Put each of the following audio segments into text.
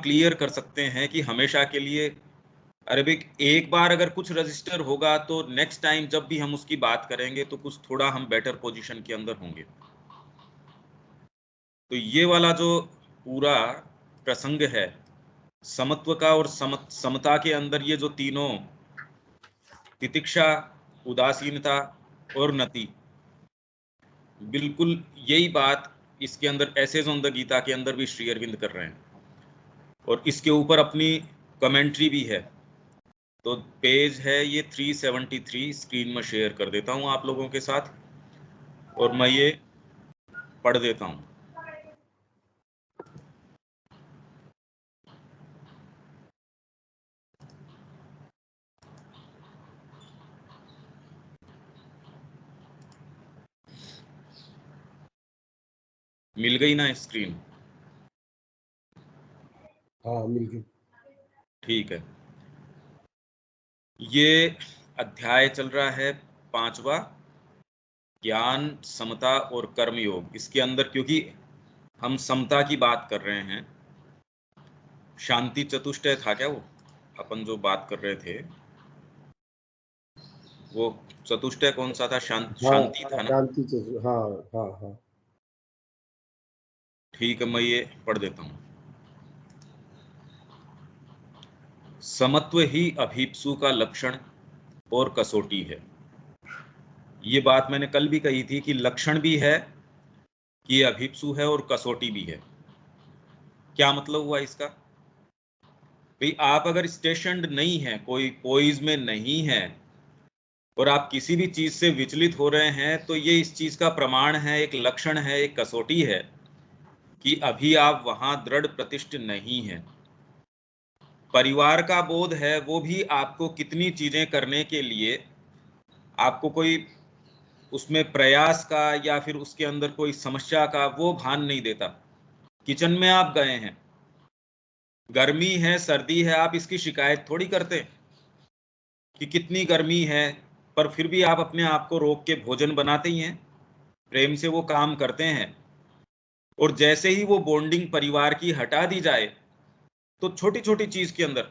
Clear कर सकते हैं कि हमेशा के लिए, अरे भाई एक बार अगर कुछ रजिस्टर होगा तो नेक्स्ट टाइम जब भी हम उसकी बात करेंगे तो कुछ थोड़ा हम बेटर पोजीशन के अंदर होंगे। तो ये वाला जो पूरा प्रसंग है समत्व का और समता के अंदर, ये जो तीनों तितिक्षा, उदासीनता और नति, बिल्कुल यही बात इसके अंदर एसेज ऑन द गीता के अंदर भी श्री अरविंद कर रहे हैं और इसके ऊपर अपनी कमेंट्री भी है। तो पेज है ये 373, स्क्रीन में शेयर कर देता हूं आप लोगों के साथ और मैं ये पढ़ देता हूं। मिल गई ना स्क्रीन? हाँ मिल गई। ठीक है, ये अध्याय चल रहा है 5वां, ज्ञान, समता और कर्म योग। इसके अंदर क्योंकि हम समता की बात कर रहे हैं, शांति चतुष्टय था क्या वो अपन जो बात कर रहे थे, वो चतुष्टय कौन सा था? शांति था ना? शांति चतुष्टय, हाँ हाँ हाँ। ठीक है, मैं ये पढ़ देता हूँ। समत्व ही अभीप्सु का लक्षण और कसौटी है। ये बात मैंने कल भी कही थी कि लक्षण भी है कि अभीप्सु है और कसौटी भी है। क्या मतलब हुआ इसका? भाई आप अगर स्टेशनड नहीं है, कोई पोइज में नहीं है और आप किसी भी चीज से विचलित हो रहे हैं, तो ये इस चीज का प्रमाण है, एक लक्षण है, एक कसौटी है कि अभी आप वहां दृढ़ प्रतिष्ठ नहीं है। परिवार का बोध है, वो भी आपको कितनी चीजें करने के लिए आपको कोई उसमें प्रयास का या फिर उसके अंदर कोई समस्या का वो भान नहीं देता। किचन में आप गए हैं, गर्मी है, सर्दी है, आप इसकी शिकायत थोड़ी करते कि कितनी गर्मी है, पर फिर भी आप अपने आप को रोक के भोजन बनाते ही हैं, प्रेम से वो काम करते हैं। और जैसे ही वो बॉन्डिंग परिवार की हटा दी जाए, तो छोटी छोटी चीज के अंदर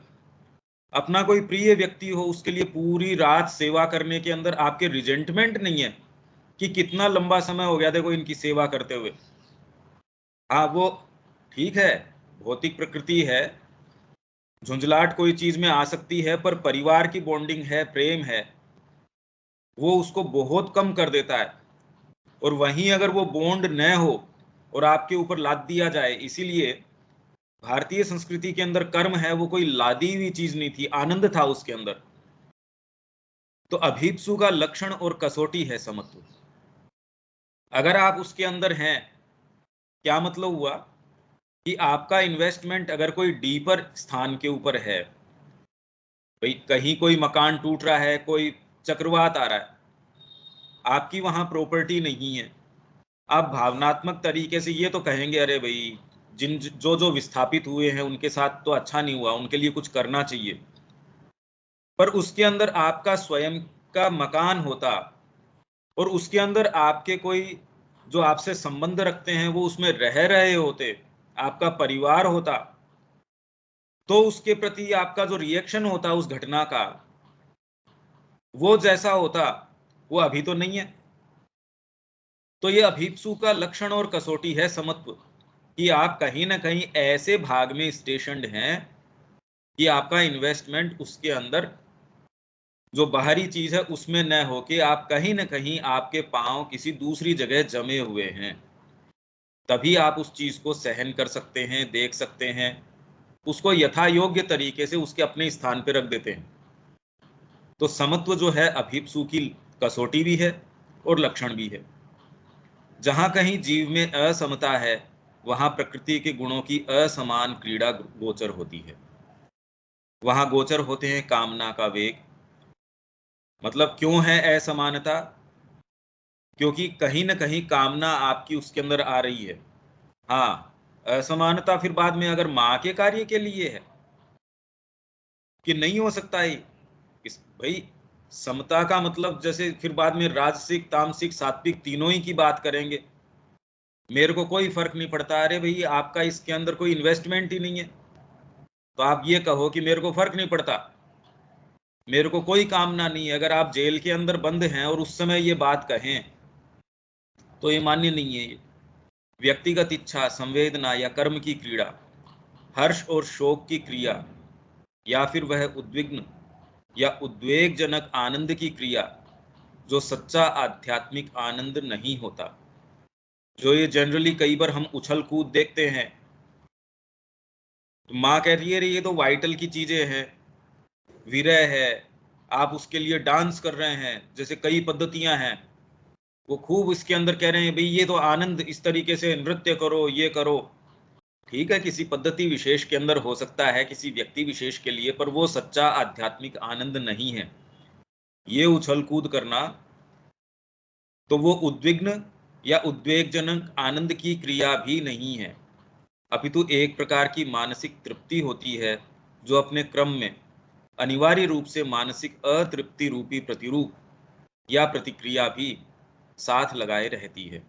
अपना कोई प्रिय व्यक्ति हो, उसके लिए पूरी रात सेवा करने के अंदर आपके रिजेंटमेंट नहीं है कि कितना लंबा समय हो गया देखो इनकी सेवा करते हुए। हाँ वो ठीक है, भौतिक प्रकृति है, झुंझलाहट कोई चीज में आ सकती है, पर परिवार की बॉन्डिंग है, प्रेम है, वो उसको बहुत कम कर देता है। और वहीं अगर वो बॉन्ड न हो और आपके ऊपर लाद दिया जाए, इसीलिए भारतीय संस्कृति के अंदर कर्म है वो कोई लादी हुई चीज नहीं थी, आनंद था उसके अंदर। तो अभीप्सु का लक्षण और कसौटी है समत्व। अगर आप उसके अंदर हैं, क्या मतलब हुआ कि आपका इन्वेस्टमेंट अगर कोई डीपर स्थान के ऊपर है, भाई कहीं कोई मकान टूट रहा है, कोई चक्रवात आ रहा है, आपकी वहां प्रॉपर्टी नहीं है, आप भावनात्मक तरीके से ये तो कहेंगे अरे भाई जिन जो जो विस्थापित हुए हैं उनके साथ तो अच्छा नहीं हुआ, उनके लिए कुछ करना चाहिए। पर उसके अंदर आपका स्वयं का मकान होता और उसके अंदर आपके कोई जो आपसे संबंध रखते हैं वो उसमें रह रहे होते, आपका परिवार होता, तो उसके प्रति आपका जो रिएक्शन होता उस घटना का, वो जैसा होता, वो अभी तो नहीं है। तो ये अभीप्सु का लक्षण और कसौटी है समत्व, कि आप कहीं ना कहीं ऐसे भाग में स्टेशनड हैं कि आपका इन्वेस्टमेंट उसके अंदर जो बाहरी चीज है उसमें न होके आप कहीं ना कहीं आपके पांव किसी दूसरी जगह जमे हुए हैं। तभी आप उस चीज को सहन कर सकते हैं, देख सकते हैं, उसको यथा योग्य तरीके से उसके अपने स्थान पर रख देते हैं। तो समत्व जो है अभीप्सु की कसौटी भी है और लक्षण भी है। जहां कहीं जीव में असमता है, वहां प्रकृति के गुणों की असमान क्रीड़ा गोचर होती है। वहां गोचर होते हैं कामना का वेग। मतलब क्यों है असमानता? क्योंकि कहीं ना कहीं कामना आपकी उसके अंदर आ रही है। हाँ, असमानता फिर बाद में अगर माँ के कार्य के लिए है कि नहीं हो सकता है इस भाई, समता का मतलब जैसे फिर बाद में राजसिक, तामसिक, सात्विक तीनों ही की बात करेंगे, मेरे को कोई फर्क नहीं पड़ता, अरे भाई आपका इसके अंदर कोई इन्वेस्टमेंट ही नहीं है, तो आप ये कहो कि मेरे को फर्क नहीं पड़ता, मेरे को कोई कामना नहीं है, अगर आप जेल के अंदर बंद हैं और उस समय ये बात कहें तो ये मान्य नहीं है। ये व्यक्तिगत इच्छा, संवेदना या कर्म की क्रीड़ा, हर्ष और शोक की क्रिया, या फिर वह उद्विग्न या उद्वेगजनक आनंद की क्रिया जो सच्चा आध्यात्मिक आनंद नहीं होता। जो ये जनरली कई बार हम उछल कूद देखते हैं, तो माँ कह रही है ये तो वाइटल की चीजें हैं, विरह है, आप उसके लिए डांस कर रहे हैं, जैसे कई पद्धतियां हैं, वो खूब इसके अंदर कह रहे हैं भाई ये तो आनंद, इस तरीके से नृत्य करो, ये करो। ठीक है, किसी पद्धति विशेष के अंदर हो सकता है, किसी व्यक्ति विशेष के लिए, पर वो सच्चा आध्यात्मिक आनंद नहीं है। ये उछल कूद करना, तो वो उद्विग्न या उद्वेगजनक आनंद की क्रिया भी नहीं है, अपितु एक प्रकार की मानसिक तृप्ति होती है जो अपने क्रम में अनिवार्य रूप से मानसिक अतृप्ति रूपी प्रतिरूप या प्रतिक्रिया भी साथ लगाए रहती है।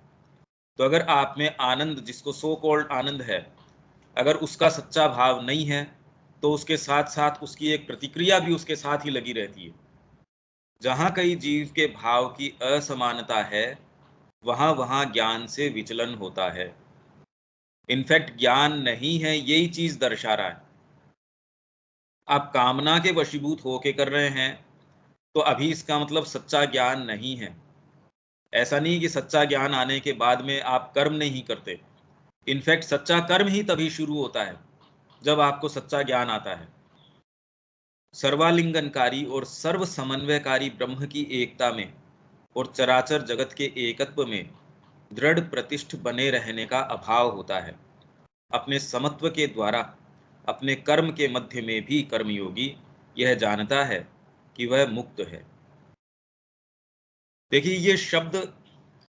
तो अगर आप में आनंद, जिसको सो कॉल्ड आनंद है, अगर उसका सच्चा भाव नहीं है, तो उसके साथ साथ उसकी एक प्रतिक्रिया भी उसके साथ ही लगी रहती है। जहाँ कई जीव के भाव की असमानता है, वहाँ वहाँ ज्ञान से विचलन होता है। इनफैक्ट ज्ञान नहीं है, यही चीज दर्शा रहा है। आप कामना के वशीभूत होके कर रहे हैं, तो अभी इसका मतलब सच्चा ज्ञान नहीं है। ऐसा नहीं कि सच्चा ज्ञान आने के बाद में आप कर्म नहीं करते। इनफैक्ट सच्चा कर्म ही तभी शुरू होता है जब आपको सच्चा ज्ञान आता है। सर्वालिंगनकारी और सर्व समन्वयकारी ब्रह्म की एकता में और चराचर जगत के एकत्व में दृढ़ प्रतिष्ठ बने रहने का अभाव होता है। अपने समत्व के द्वारा अपने कर्म के मध्य में भी कर्मयोगी यह जानता है कि वह मुक्त है। देखिए, ये शब्द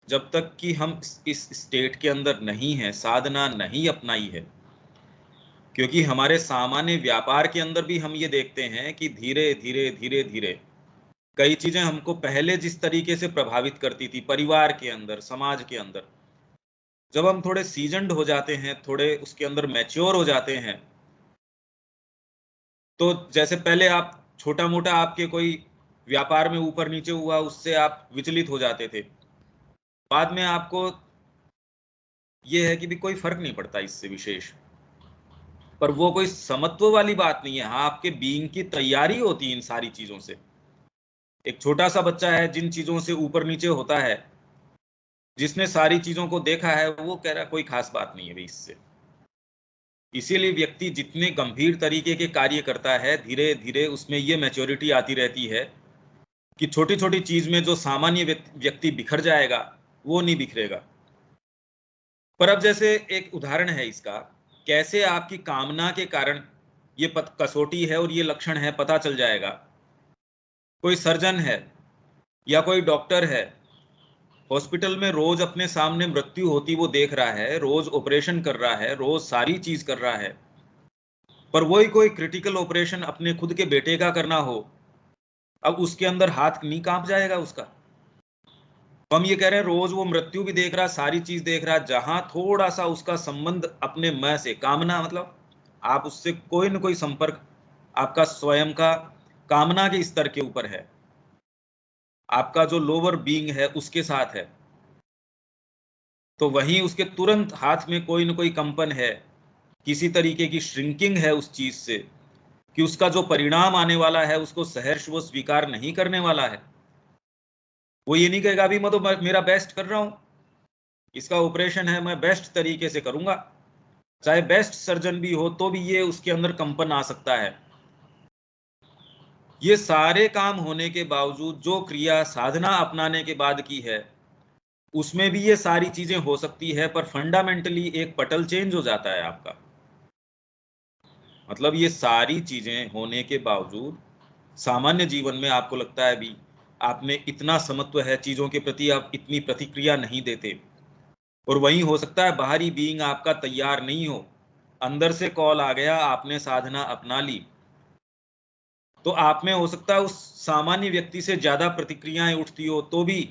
जब तक कि हम इस स्टेट के अंदर नहीं है, साधना नहीं अपनाई है, क्योंकि हमारे सामान्य व्यापार के अंदर भी हम ये देखते हैं कि धीरे धीरे धीरे धीरे कई चीजें हमको पहले जिस तरीके से प्रभावित करती थी, परिवार के अंदर, समाज के अंदर, जब हम थोड़े सीजन्ड हो जाते हैं, थोड़े उसके अंदर मैच्योर हो जाते हैं, तो जैसे पहले आप छोटा मोटा आपके कोई व्यापार में ऊपर नीचे हुआ, उससे आप विचलित हो जाते थे, बाद में आपको ये है कि भी कोई फर्क नहीं पड़ता इससे विशेष। पर वो कोई समत्व वाली बात नहीं है। हाँ, आपके बीइंग की तैयारी होती है इन सारी चीजों से। एक छोटा सा बच्चा है, जिन चीजों से ऊपर नीचे होता है, जिसने सारी चीजों को देखा है, वो कह रहा है कोई खास बात नहीं है भाई इससे। इसीलिए व्यक्ति जितने गंभीर तरीके के कार्य करता है, धीरे धीरे उसमें ये मैच्योरिटी आती रहती है कि छोटी छोटी चीज में जो सामान्य व्यक्ति बिखर जाएगा, वो नहीं बिखरेगा। पर अब जैसे एक उदाहरण है इसका, कैसे आपकी कामना के कारण ये कसौटी है और ये लक्षण है, पता चल जाएगा। कोई सर्जन है या कोई डॉक्टर है, हॉस्पिटल में रोज अपने सामने मृत्यु होती वो देख रहा है, रोज ऑपरेशन कर रहा है, रोज सारी चीज कर रहा है, पर वही कोई क्रिटिकल ऑपरेशन अपने खुद के बेटे का करना हो, अब उसके अंदर हाथ नहीं कांप जाएगा उसका? तो हम ये कह रहे हैं, रोज वो मृत्यु भी देख रहा, सारी चीज देख रहा, जहां थोड़ा सा उसका संबंध अपने मैं से, कामना मतलब आप उससे कोई न कोई संपर्क आपका स्वयं का कामना के स्तर के ऊपर है, आपका जो लोअर बीइंग है उसके साथ है, तो वहीं उसके तुरंत हाथ में कोई न कोई कंपन है, किसी तरीके की श्रिंकिंग है उस चीज से, कि उसका जो परिणाम आने वाला है उसको सहर्ष वो स्वीकार नहीं करने वाला है। वो ये नहीं कहेगा अभी मैं तो मेरा बेस्ट कर रहा हूं, इसका ऑपरेशन है, मैं बेस्ट तरीके से करूंगा। चाहे बेस्ट सर्जन भी हो तो भी ये उसके अंदर कंपन आ सकता है। ये सारे काम होने के बावजूद जो क्रिया साधना अपनाने के बाद की है, उसमें भी ये सारी चीजें हो सकती है, पर फंडामेंटली एक पटल चेंज हो जाता है आपका। मतलब ये सारी चीजें होने के बावजूद सामान्य जीवन में आपको लगता है भी आप में इतना समत्व है, चीजों के प्रति आप इतनी प्रतिक्रिया नहीं देते, और वहीं हो सकता है बाहरी बीइंग आपका तैयार नहीं हो, अंदर से कॉल आ गया, आपने साधना अपना ली, तो आप में हो सकता है उस सामान्य व्यक्ति से ज्यादा प्रतिक्रियाएं उठती हो, तो भी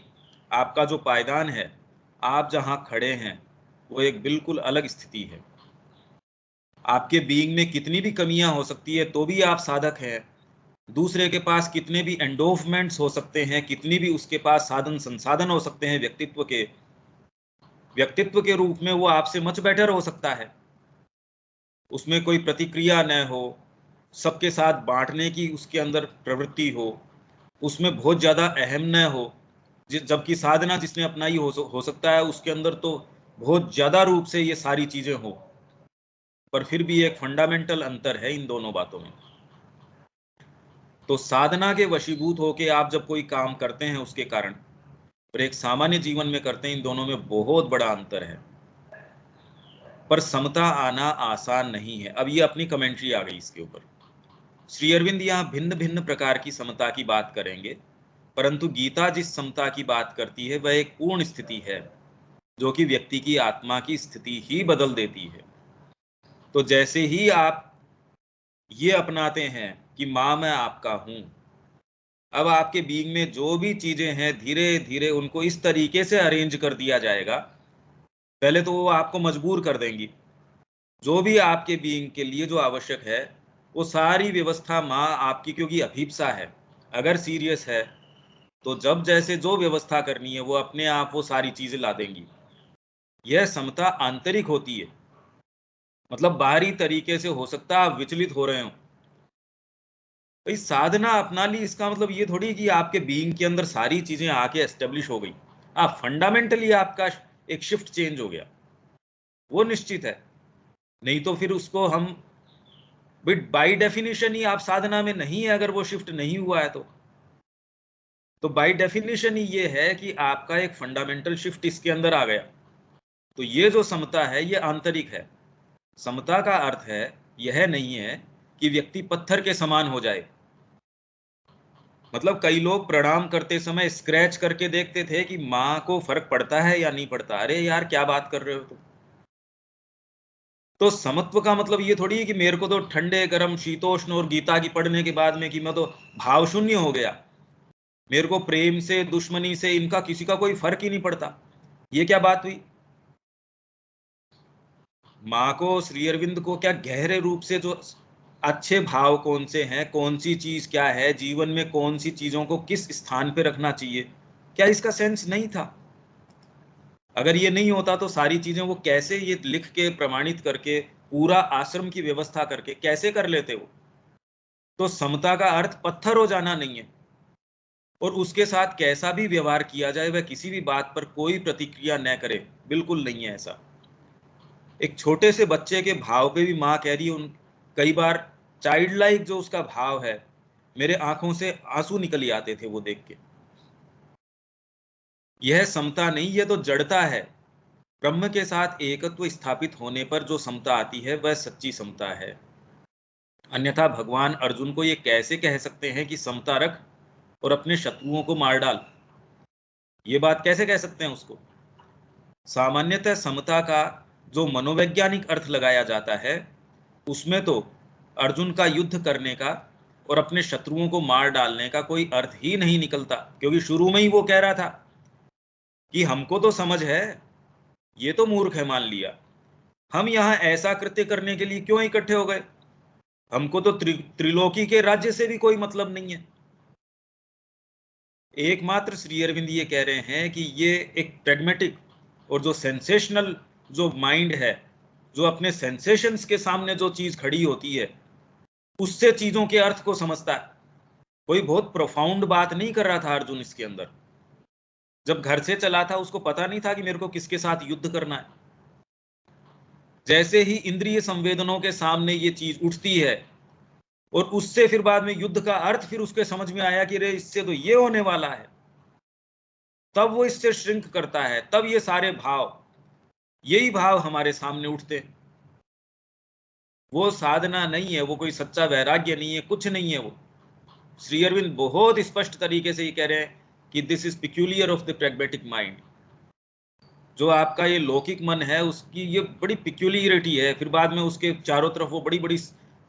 आपका जो पायदान है, आप जहां खड़े हैं, वो एक बिल्कुल अलग स्थिति है। आपके बीइंग में कितनी भी कमियां हो सकती है तो भी आप साधक हैं। दूसरे के पास कितने भी एंडोवमेंट्स हो सकते हैं, कितनी भी उसके पास साधन संसाधन हो सकते हैं व्यक्तित्व के रूप में, वो आपसे मच बेटर हो सकता है। उसमें कोई प्रतिक्रिया न हो, सबके साथ बांटने की उसके अंदर प्रवृत्ति हो, उसमें बहुत ज़्यादा अहम न हो। जबकि साधना जिसने अपनाई हो सकता है उसके अंदर तो बहुत ज़्यादा रूप से ये सारी चीज़ें हो, पर फिर भी एक फंडामेंटल अंतर है इन दोनों बातों में। तो साधना के वशीभूत होके आप जब कोई काम करते हैं उसके कारण, और एक सामान्य जीवन में करते हैं, इन दोनों में बहुत बड़ा अंतर है। पर समता आना आसान नहीं है। अब ये अपनी कमेंट्री आ गई इसके ऊपर। श्री अरविंद यहाँ भिन्न भिन्न प्रकार की समता की बात करेंगे, परंतु गीता जिस समता की बात करती है वह एक पूर्ण स्थिति है, जो कि व्यक्ति की आत्मा की स्थिति ही बदल देती है। तो जैसे ही आप ये अपनाते हैं कि माँ मैं आपका हूँ, अब आपके बीइंग में जो भी चीजें हैं धीरे धीरे उनको इस तरीके से अरेंज कर दिया जाएगा। पहले तो वो आपको मजबूर कर देंगी, जो भी आपके बीइंग के लिए जो आवश्यक है वो सारी व्यवस्था माँ आपकी, क्योंकि अभीप्सा है, अगर सीरियस है तो जब जैसे जो व्यवस्था करनी है वो अपने आप वो सारी चीजें ला देंगी। यह समता आंतरिक होती है, मतलब बाहरी तरीके से हो सकता है आप विचलित हो रहे हो। भाई साधना अपना ली इसका मतलब ये थोड़ी कि आपके बीइंग के अंदर सारी चीजें आके एस्टेब्लिश हो गई। आप फंडामेंटली आपका एक शिफ्ट चेंज हो गया, वो निश्चित है। नहीं तो फिर उसको हम बट बाय डेफिनेशन ही आप साधना में नहीं है, अगर वो शिफ्ट नहीं हुआ है तो बाय डेफिनेशन ही ये है कि आपका एक फंडामेंटल शिफ्ट इसके अंदर आ गया। तो ये जो समता है ये आंतरिक है। समता का अर्थ है यह नहीं है कि व्यक्ति पत्थर के समान हो जाए। मतलब कई लोग प्रणाम करते समय स्क्रैच करके देखते थे कि माँ को फर्क पड़ता है या नहीं पड़ता। अरे यार क्या बात कर रहे हो तुम। तो समत्व का मतलब ये थोड़ी है कि मेरे को तो ठंडे गर्म शीतोष्ण और गीता की पढ़ने के बाद में कि मैं तो भाव शून्य हो गया, मेरे को प्रेम से दुश्मनी से इनका किसी का कोई फर्क ही नहीं पड़ता। ये क्या बात हुई। माँ को, श्री अरविंद को क्या गहरे रूप से जो अच्छे भाव कौन से हैं, कौन सी चीज क्या है जीवन में, कौन सी चीजों को किस स्थान पे रखना चाहिए, क्या इसका सेंस नहीं था। अगर ये नहीं होता तो सारी चीजें वो कैसे ये लिख के प्रमाणित करके पूरा आश्रम की व्यवस्था करके कैसे कर लेते वो। तो समता का अर्थ पत्थर हो जाना नहीं है, और उसके साथ कैसा भी व्यवहार किया जाए वह किसी भी बात पर कोई प्रतिक्रिया न करे, बिल्कुल नहीं है ऐसा। एक छोटे से बच्चे के भाव पे भी माँ कह रही है उन, कई बार चाइल्ड लाइक जो उसका भाव है, मेरे आंखों से आंसू निकल ही आते थे वो देख के। यह समता नहीं, यह तो जड़ता है। ब्रह्म के साथ एकत्व स्थापित होने पर जो समता आती है वह सच्ची समता है। अन्यथा भगवान अर्जुन को ये कैसे कह सकते हैं कि समता रख और अपने शत्रुओं को मार डाल। ये बात कैसे कह सकते हैं उसको। सामान्यतः समता का जो मनोवैज्ञानिक अर्थ लगाया जाता है उसमें तो अर्जुन का युद्ध करने का और अपने शत्रुओं को मार डालने का कोई अर्थ ही नहीं निकलता, क्योंकि शुरू में ही वो कह रहा था कि हमको तो समझ है, ये तो मूर्ख है मान लिया, हम यहाँ ऐसा कृत्य करने के लिए क्यों इकट्ठे हो गए, हमको तो त्रिलोकी के राज्य से भी कोई मतलब नहीं है। एकमात्र श्री अरविंद ये कह रहे हैं कि ये एक प्रैग्मेटिक और जो सेंसेशनल जो माइंड है, जो अपने सेंसेशंस के सामने जो चीज खड़ी होती है उससे चीजों के अर्थ को समझता है। कोई बहुत प्रोफाउंड बात नहीं कर रहा था अर्जुन इसके अंदर। जब घर से चला था उसको पता नहीं था कि मेरे को किसके साथ युद्ध करना है। जैसे ही इंद्रिय संवेदनों के सामने ये चीज उठती है और उससे फिर बाद में युद्ध का अर्थ फिर उसके समझ में आया कि रे इससे तो ये होने वाला है, तब वो इससे श्रिंक करता है, तब ये सारे भाव, यही भाव हमारे सामने उठते हैं। वो साधना नहीं है, वो कोई सच्चा वैराग्य नहीं है, कुछ नहीं है वो। श्री अरविंद बहुत स्पष्ट तरीके से ये कह रहे हैं कि this is peculiar of the pragmatic mind. जो आपका ये लौकिक मन है उसकी ये बड़ी पिक्यूलियरिटी है, फिर बाद में उसके चारों तरफ वो बड़ी बड़ी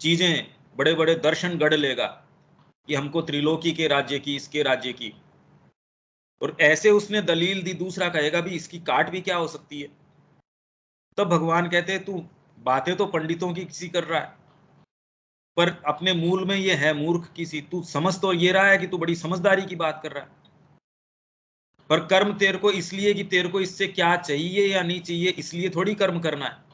चीजें, बड़े बड़े दर्शन गढ़ लेगा कि हमको त्रिलोकी के राज्य की, इसके राज्य की, और ऐसे उसने दलील दी, दूसरा कहेगा भी इसकी काट भी क्या हो सकती है। तब भगवान कहते हैं तू बातें तो पंडितों की किसी कर रहा है, पर अपने मूल में ये है मूर्ख किसी। तू समझ तो ये रहा है कि तू बड़ी समझदारी की बात कर रहा है, पर कर्म तेरे को इसलिए कि तेरे को इससे क्या चाहिए या नहीं चाहिए, इसलिए थोड़ी कर्म करना है।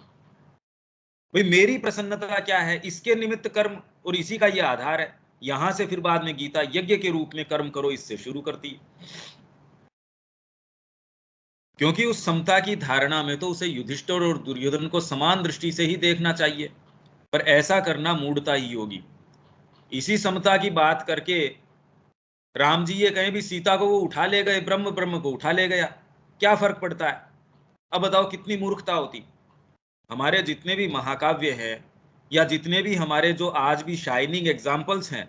भाई मेरी प्रसन्नता क्या है, इसके निमित्त कर्म, और इसी का ये आधार है। यहां से फिर बाद में गीता यज्ञ के रूप में कर्म करो इससे शुरू करती है। क्योंकि उस समता की धारणा में तो उसे युधिष्ठिर और दुर्योधन को समान दृष्टि से ही देखना चाहिए, पर ऐसा करना मूढ़ता ही होगी। इसी समता की बात करके राम जी ये कहें भी सीता को वो उठा ले गए, ब्रह्म ब्रह्म को उठा ले गया, क्या फर्क पड़ता है? अब बताओ कितनी मूर्खता होती। हमारे जितने भी महाकाव्य हैं या जितने भी हमारे जो आज भी शाइनिंग एग्जाम्पल्स हैं,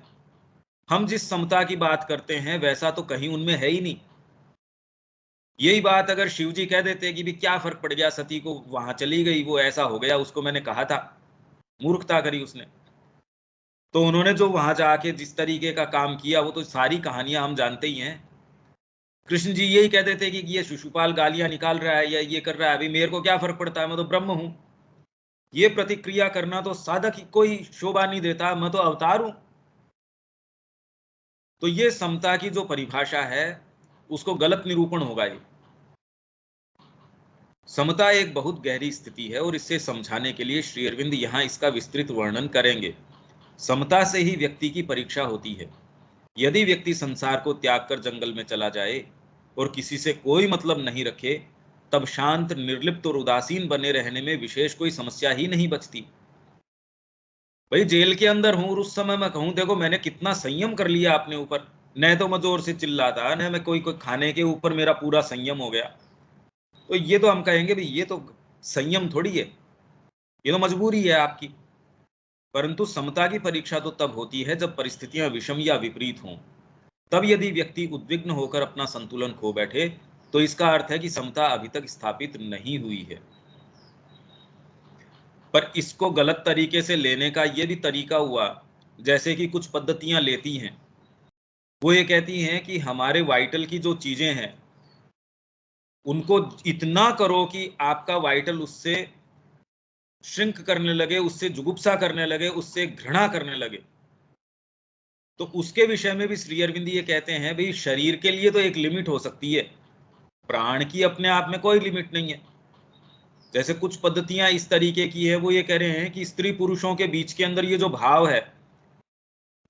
हम जिस समता की बात करते हैं वैसा तो कहीं उनमें है ही नहीं। यही बात अगर शिव जी कह देते कि भी क्या फर्क पड़ गया, सती को वहां चली गई, वो ऐसा हो गया, उसको मैंने कहा था, मूर्खता करी उसने। तो उन्होंने जो वहां जाके जिस तरीके का काम किया वो तो सारी कहानियां हम जानते ही हैं। कृष्ण जी यही कह देते कि ये शिशुपाल गालियां निकाल रहा है या ये कर रहा है, अभी मेरे को क्या फर्क पड़ता है, मैं तो ब्रह्म हूं। ये प्रतिक्रिया करना तो साधक ही कोई शोभा नहीं देता, मैं तो अवतार हूं। तो ये समता की जो परिभाषा है उसको गलत निरूपण होगा ये। समता एक बहुत गहरी स्थिति है और इसे समझाने के लिए श्री अरविंद यहाँ इसका विस्तृत वर्णन करेंगे। समता से ही व्यक्ति की परीक्षा होती है। यदि व्यक्ति संसार को त्याग कर जंगल में चला जाए और किसी से कोई मतलब नहीं रखे, तब शांत, निर्लिप्त और उदासीन बने रहने में विशेष कोई समस्या ही नहीं बचती। भाई जेल के अंदर हूं और उस समय मैं कहूं देखो मैंने कितना संयम कर लिया अपने ऊपर, न तो मैं जोर से चिल्लाता, न मैं कोई कोई खाने के ऊपर मेरा पूरा संयम हो गया, तो ये तो हम कहेंगे भाई ये तो संयम थोड़ी है, ये तो मजबूरी है आपकी। परंतु समता की परीक्षा तो तब होती है जब परिस्थितियां विषम या विपरीत हों। तब यदि व्यक्ति उद्विग्न होकर अपना संतुलन खो बैठे तो इसका अर्थ है कि समता अभी तक स्थापित नहीं हुई है। पर इसको गलत तरीके से लेने का ये भी तरीका हुआ, जैसे कि कुछ पद्धतियां लेती हैं, वो ये कहती हैं कि हमारे वाइटल की जो चीजें हैं उनको इतना करो कि आपका वाइटल उससे श्रिंक करने लगे, उससे जुगुप्सा करने लगे, उससे घृणा करने लगे। तो उसके विषय में भी श्री अरविंद ये कहते हैं भाई शरीर के लिए तो एक लिमिट हो सकती है, प्राण की अपने आप में कोई लिमिट नहीं है। जैसे कुछ पद्धतियां इस तरीके की है, वो ये कह रहे हैं कि स्त्री पुरुषों के बीच के अंदर ये जो भाव है,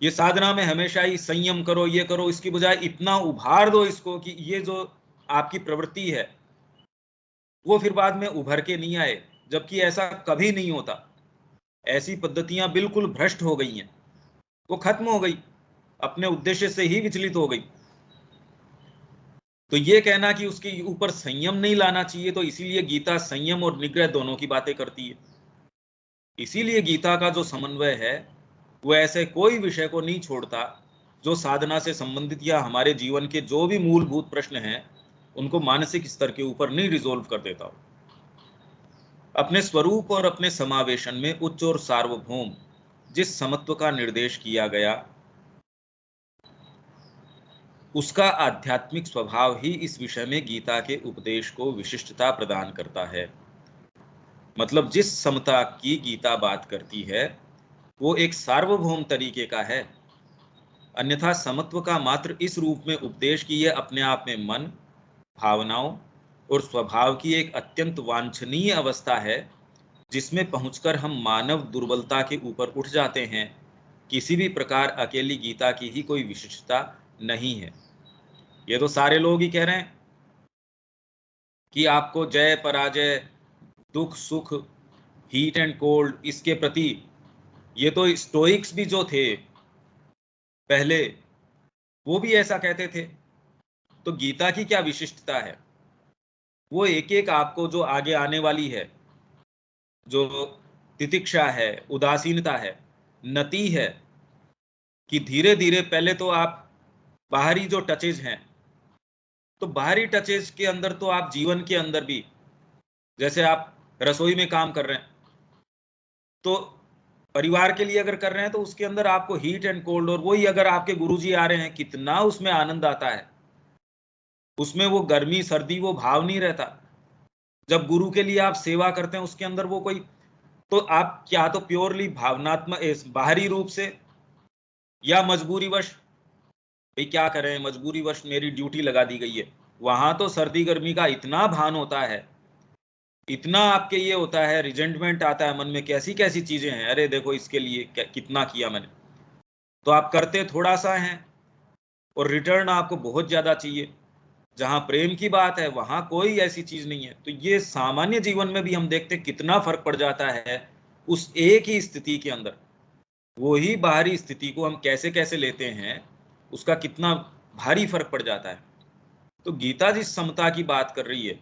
ये साधना में हमेशा ही संयम करो, ये करो, इसकी बजाय इतना उभार दो इसको कि ये जो आपकी प्रवृत्ति है वो फिर बाद में उभर के नहीं आए, जबकि ऐसा कभी नहीं होता। ऐसी पद्धतियां बिल्कुल भ्रष्ट हो गई हैं, वो खत्म हो गई, अपने उद्देश्य से ही विचलित हो गई। तो ये कहना कि उसके ऊपर संयम नहीं लाना चाहिए, तो इसीलिए गीता संयम और निग्रह दोनों की बातें करती है। इसीलिए गीता का जो समन्वय है वो ऐसे कोई विषय को नहीं छोड़ता जो साधना से संबंधित या हमारे जीवन के जो भी मूलभूत प्रश्न हैं उनको मानसिक स्तर के ऊपर नहीं रिजोल्व कर देता हो। अपने स्वरूप और अपने समावेशन में उच्च और सार्वभौम जिस समत्व का निर्देश किया गया उसका आध्यात्मिक स्वभाव ही इस विषय में गीता के उपदेश को विशिष्टता प्रदान करता है। मतलब जिस समता की गीता बात करती है वो एक सार्वभौम तरीके का है। अन्यथा समत्व का मात्र इस रूप में उपदेश कि यह अपने आप में मन, भावनाओं और स्वभाव की एक अत्यंत वांछनीय अवस्था है जिसमें पहुंचकर हम मानव दुर्बलता के ऊपर उठ जाते हैं, किसी भी प्रकार अकेली गीता की ही कोई विशिष्टता नहीं है। ये तो सारे लोग ही कह रहे हैं कि आपको जय पराजय, दुख सुख, हीट एंड कोल्ड, इसके प्रति, ये तो स्टोइक्स भी जो थे पहले वो भी ऐसा कहते थे। तो गीता की क्या विशिष्टता है? वो एक एक आपको जो आगे आने वाली है, जो तितिक्षा है, उदासीनता है, नति है, कि धीरे धीरे पहले तो आप बाहरी जो टचेज हैं, तो बाहरी टचेज के अंदर तो आप जीवन के अंदर भी, जैसे आप रसोई में काम कर रहे हैं तो परिवार के लिए अगर कर रहे हैं तो उसके अंदर आपको हीट एंड कोल्ड, और वही अगर आपके गुरुजी आ रहे हैं कितना उसमें आनंद आता है, उसमें वो गर्मी सर्दी वो भाव नहीं रहता। जब गुरु के लिए आप सेवा करते हैं उसके अंदर वो कोई तो आप क्या तो प्योरली भावनात्मक बाहरी रूप से, या मजबूरीवश, भाई क्या करें मजबूरीवश मेरी ड्यूटी लगा दी गई है। वहां तो सर्दी गर्मी का इतना भान होता है, इतना आपके ये होता है, रिजेंटमेंट आता है मन में, कैसी कैसी चीजें हैं, अरे देखो इसके लिए कितना किया मैंने, तो आप करते थोड़ा सा हैं और रिटर्न आपको बहुत ज्यादा चाहिए। जहां प्रेम की बात है वहां कोई ऐसी चीज नहीं है। तो ये सामान्य जीवन में भी हम देखते कितना फर्क पड़ जाता है उस एक ही स्थिति के अंदर। वो ही बाहरी स्थिति को हम कैसे कैसे लेते हैं, उसका कितना भारी फर्क पड़ जाता है। तो गीता जिस समता की बात कर रही है,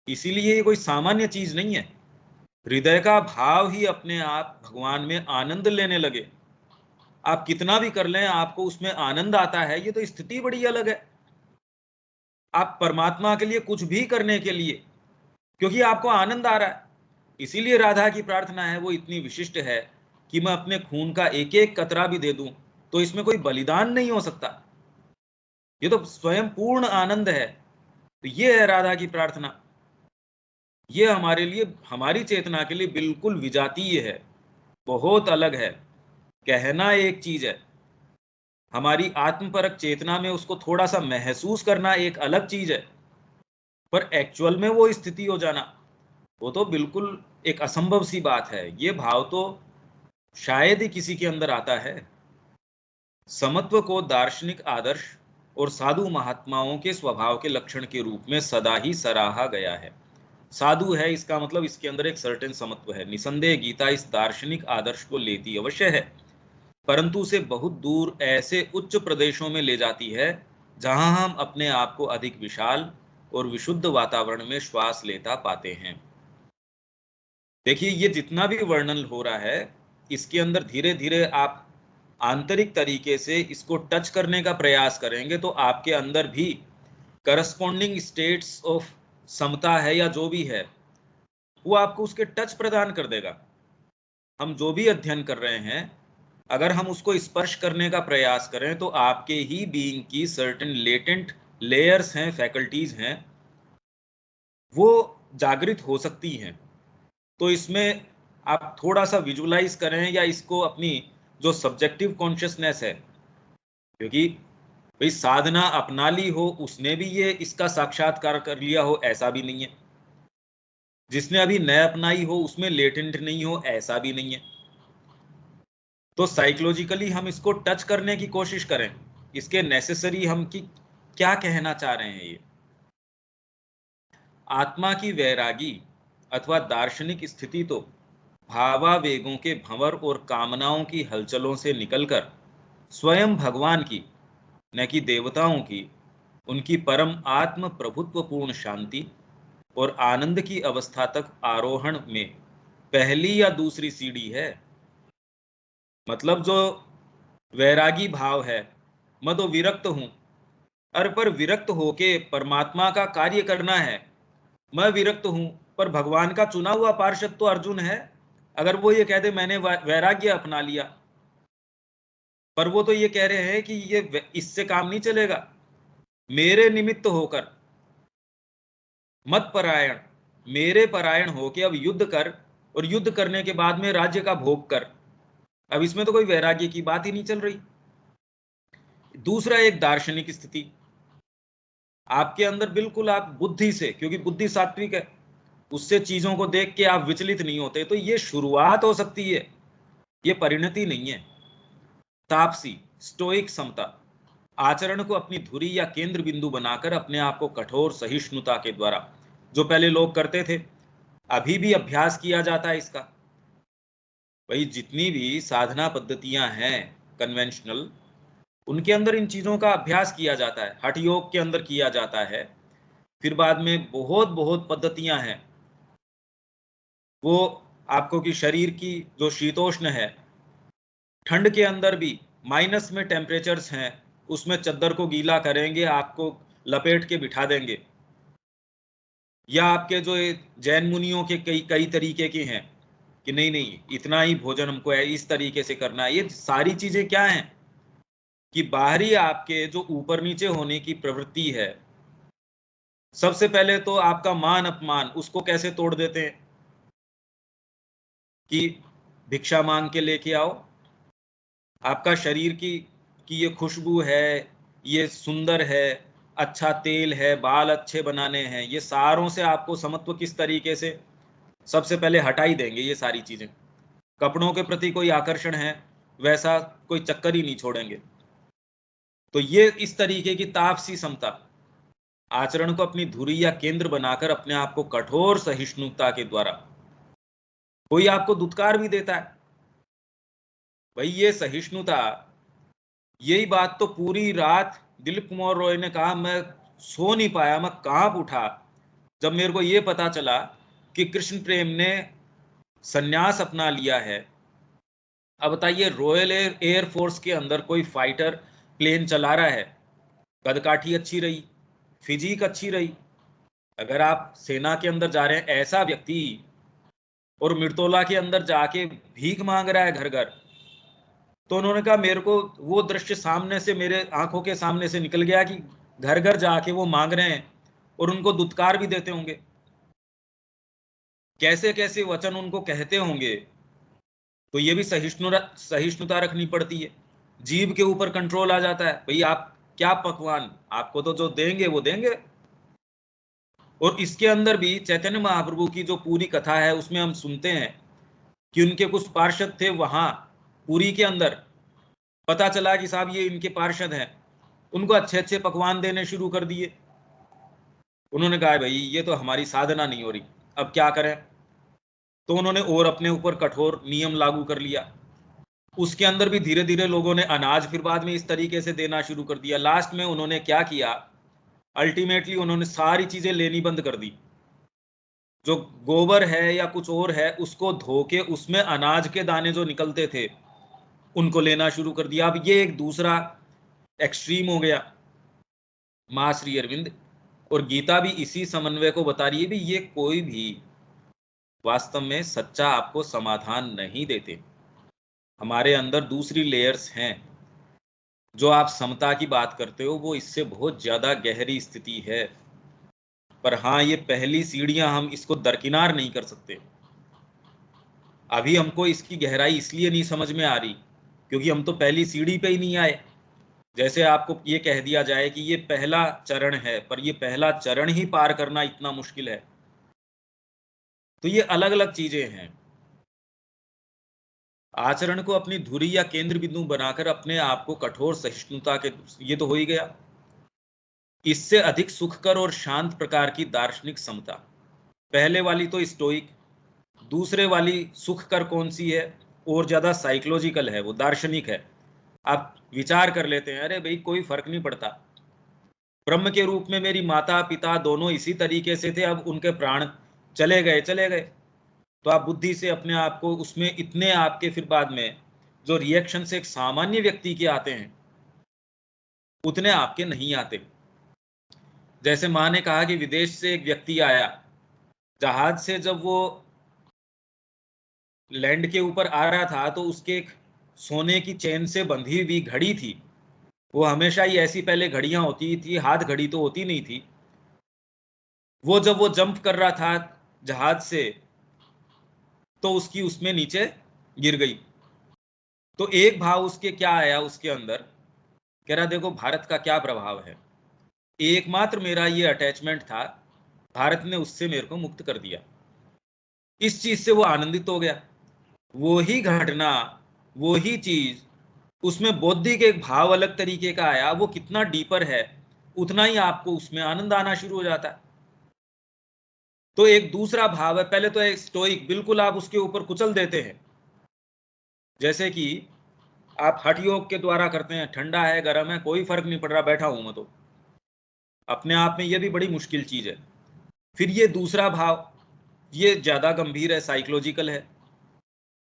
इसीलिए ये कोई सामान्य चीज नहीं है। हृदय का भाव ही अपने आप भगवान में आनंद लेने लगे, आप कितना भी कर लें आपको उसमें आनंद आता है, ये तो स्थिति बड़ी अलग है। आप परमात्मा के लिए कुछ भी करने के लिए, क्योंकि आपको आनंद आ रहा है, इसीलिए राधा की प्रार्थना है वो इतनी विशिष्ट है कि मैं अपने खून का एक एक कतरा भी दे दूं तो इसमें कोई बलिदान नहीं हो सकता, ये तो स्वयं पूर्ण आनंद है। तो ये है राधा की प्रार्थना। ये हमारे लिए, हमारी चेतना के लिए बिल्कुल विजातीय है, बहुत अलग है। कहना एक चीज है, हमारी आत्मपरक चेतना में उसको थोड़ा सा महसूस करना एक अलग चीज है, पर एक्चुअल में वो स्थिति हो जाना वो तो बिल्कुल एक असंभव सी बात है। ये भाव तो शायद ही किसी के अंदर आता है। समत्व को दार्शनिक आदर्श और साधु महात्माओं के स्वभाव के लक्षण के रूप में सदा ही सराहा गया है। साधु है इसका मतलब इसके अंदर एक सर्टेन समत्व है। निसंदेह गीता इस दार्शनिक आदर्श को लेती अवश्य है, परंतु उसे बहुत दूर ऐसे उच्च प्रदेशों में ले जाती है जहां हम अपने आप को अधिक विशाल और विशुद्ध वातावरण में श्वास लेता पाते हैं। देखिए ये जितना भी वर्णन हो रहा है, इसके अंदर धीरे धीरे आप आंतरिक तरीके से इसको टच करने का प्रयास करेंगे तो आपके अंदर भी करस्पॉन्डिंग स्टेट्स ऑफ समता है या जो भी है वो आपको उसके टच प्रदान कर देगा। हम जो भी अध्ययन कर रहे हैं, अगर हम उसको स्पर्श करने का प्रयास करें तो आपके ही बीइंग की सर्टेन लेटेंट लेयर्स हैं, फैकल्टीज हैं, वो जागृत हो सकती हैं। तो इसमें आप थोड़ा सा विजुलाइज करें या इसको अपनी जो सब्जेक्टिव कॉन्शियसनेस है, क्योंकि भाई साधना अपना ली हो उसने भी ये इसका साक्षात्कार कर लिया हो ऐसा भी नहीं है, जिसने अभी नया अपनाई हो उसमें लेटेंट नहीं हो ऐसा भी नहीं है। तो साइकोलॉजिकली हम इसको टच करने की कोशिश करें, इसके नेसेसरी हम की क्या कहना चाह रहे हैं। ये आत्मा की वैरागी अथवा दार्शनिक स्थिति तो भावावेगों के भंवर और कामनाओं की हलचलों से निकलकर स्वयं भगवान की, न कि देवताओं की, उनकी परम आत्म प्रभुत्वपूर्ण शांति और आनंद की अवस्था तक आरोहण में पहली या दूसरी सीढ़ी है। मतलब जो वैरागी भाव है, मैं तो विरक्त हूं, अरे पर विरक्त होके परमात्मा का कार्य करना है। मैं विरक्त हूं पर भगवान का चुना हुआ पार्षद तो अर्जुन है, अगर वो ये कह दे मैंने वैराग्य अपना लिया, पर वो तो ये कह रहे हैं कि ये इससे काम नहीं चलेगा, मेरे निमित्त होकर मत परायण, मेरे परायण होके अब युद्ध कर, और युद्ध करने के बाद में राज्य का भोग कर। अब इसमें तो कोई वैराग्य की बात ही नहीं चल रही। दूसरा एक दार्शनिक स्थिति आपके अंदर, बिल्कुल आप बुद्धि से, क्योंकि बुद्धि सात्विक है, उससे चीजों को देख के आप विचलित नहीं होते, तो ये शुरुआत हो सकती है, ये परिणति नहीं है। तापसी स्टोइक समता, आचरण को अपनी धुरी या केंद्र बिंदु बनाकर अपने आप को कठोर सहिष्णुता के द्वारा, जो पहले लोग करते थे, अभी भी अभ्यास किया जाता है इसका। भाई जितनी भी साधना पद्धतियां हैं कन्वेंशनल, उनके अंदर इन चीजों का अभ्यास किया जाता है, हठ योग के अंदर किया जाता है। फिर बाद में बहुत बहुत पद्धतियां हैं, वो आपको कि शरीर की जो शीतोष्ण है, ठंड के अंदर भी माइनस में टेम्परेचर्स हैं, उसमें चद्दर को गीला करेंगे, आपको लपेट के बिठा देंगे। या आपके जो जैन मुनियों के कई कई तरीके के हैं कि नहीं नहीं इतना ही भोजन हमको है, इस तरीके से करना है। ये सारी चीजें क्या हैं कि बाहरी आपके जो ऊपर नीचे होने की प्रवृत्ति है, सबसे पहले तो आपका मान अपमान उसको कैसे तोड़ देते हैं कि भिक्षा मांग के लेके आओ, आपका शरीर की ये खुशबू है, ये सुंदर है, अच्छा तेल है, बाल अच्छे बनाने हैं, ये सारों से आपको समत्व किस तरीके से सबसे पहले हटा ही देंगे ये सारी चीजें। कपड़ों के प्रति कोई आकर्षण है, वैसा कोई चक्कर ही नहीं छोड़ेंगे। तो ये इस तरीके की तापसी समता, आचरण को अपनी धुरी या केंद्र बनाकर अपने आप को कठोर सहिष्णुता के द्वारा, कोई आपको दुत्कार भी देता है भाई, ये सहिष्णुता, यही बात तो पूरी रात दिलीप कुमार रॉय ने कहा, मैं सो नहीं पाया, मैं कांप उठा जब मेरे को ये पता चला कि कृष्ण प्रेम ने संन्यास अपना लिया है। अब बताइए, रॉयल एयर फोर्स के अंदर कोई फाइटर प्लेन चला रहा है, कदकाठी अच्छी रही, फिजिक अच्छी रही, अगर आप सेना के अंदर जा रहे हैं ऐसा व्यक्ति और मिर्तोला के अंदर जाके भीख मांग रहा है घर घर, तो उन्होंने कहा मेरे को वो दृश्य सामने से, मेरे आंखों के सामने से निकल गया कि घर घर जाके वो मांग रहे हैं और उनको दुत्कार भी देते होंगे, कैसे कैसे वचन उनको कहते होंगे। तो ये भी सहिष्णुता रखनी पड़ती है। जीभ के ऊपर कंट्रोल आ जाता है, भाई आप क्या पकवान, आपको तो जो देंगे वो देंगे। और इसके अंदर भी चैतन्य महाप्रभु की जो पूरी कथा है उसमें हम सुनते हैं कि उनके कुछ पार्षद थे वहां पुरी के अंदर, पता चला कि साहब ये इनके पार्षद हैं, उनको अच्छे अच्छे पकवान देने शुरू कर दिए। उन्होंने कहा भाई ये तो हमारी साधना नहीं हो रही, अब क्या करें। तो उन्होंने और अपने ऊपर कठोर नियम लागू कर लिया। उसके अंदर भी धीरे धीरे लोगों ने अनाज फिर बाद में इस तरीके से देना शुरू कर दिया। लास्ट में उन्होंने क्या किया, अल्टीमेटली उन्होंने सारी चीजें लेनी बंद कर दी। जो गोबर है या कुछ और है उसको धो के उसमें अनाज के दाने जो निकलते थे उनको लेना शुरू कर दिया। अब ये एक दूसरा एक्सट्रीम हो गया। मां श्री अरविंद और गीता भी इसी समन्वय को बता रही है भी, ये कोई भी वास्तव में सच्चा आपको समाधान नहीं देते। हमारे अंदर दूसरी लेयर्स हैं। जो आप समता की बात करते हो वो इससे बहुत ज्यादा गहरी स्थिति है। पर हाँ, ये पहली सीढ़ियां हम इसको दरकिनार नहीं कर सकते। अभी हमको इसकी गहराई इसलिए नहीं समझ में आ रही क्योंकि हम तो पहली सीढ़ी पे ही नहीं आए। जैसे आपको ये कह दिया जाए कि ये पहला चरण है, पर ये पहला चरण ही पार करना इतना मुश्किल है। तो ये अलग अलग चीजें हैं। आचरण को अपनी धुरी या केंद्र बिंदु बनाकर अपने आप को कठोर सहिष्णुता के, ये तो हो ही गया। इससे अधिक सुखकर और शांत प्रकार की दार्शनिक समता, पहले वाली तो स्टोइक, दूसरे वाली सुखकर कौन सी है, और ज्यादा साइकोलॉजिकल है, वो दार्शनिक है। आप विचार कर लेते हैं, अरे भाई कोई फर्क नहीं पड़ता, ब्रह्म के रूप में मेरी माता पिता दोनों इसी तरीके से थे, अब उनके प्राण चले गए चले गए। तो आप बुद्धि से अपने आप को उसमें इतने आपके फिर बाद में जो रिएक्शन से एक सामान्य व्यक्ति के आते हैं उतने आपके नहीं आते। जैसे माँ ने कहा कि विदेश से एक व्यक्ति आया, जहाज से जब वो लैंड के ऊपर आ रहा था तो उसके एक सोने की चेन से बंधी हुई घड़ी थी। वो हमेशा ही ऐसी पहले घड़ियां होती थी, हाथ घड़ी तो होती नहीं थी। वो जब वो जंप कर रहा था जहाज से तो उसकी उसमें नीचे गिर गई। तो एक भाव उसके क्या आया उसके अंदर, कह रहा देखो भारत का क्या प्रभाव है, एकमात्र मेरा ये अटैचमेंट था, भारत ने उससे मेरे को मुक्त कर दिया। इस चीज से वो आनंदित हो गया। वो ही घटना, वो ही चीज, उसमें बौद्धिक एक भाव अलग तरीके का आया, वो कितना डीपर है उतना ही आपको उसमें आनंद आना शुरू हो जाता है। तो एक दूसरा भाव है, पहले तो एक स्टोइक, बिल्कुल आप उसके ऊपर कुचल देते हैं। जैसे कि आप हठ योग के द्वारा करते हैं, ठंडा है गर्म है कोई फर्क नहीं पड़ रहा, बैठा हूं मैं, तो अपने आप में यह भी बड़ी मुश्किल चीज है। फिर ये दूसरा भाव, ये ज्यादा गंभीर है, साइकोलॉजिकल है,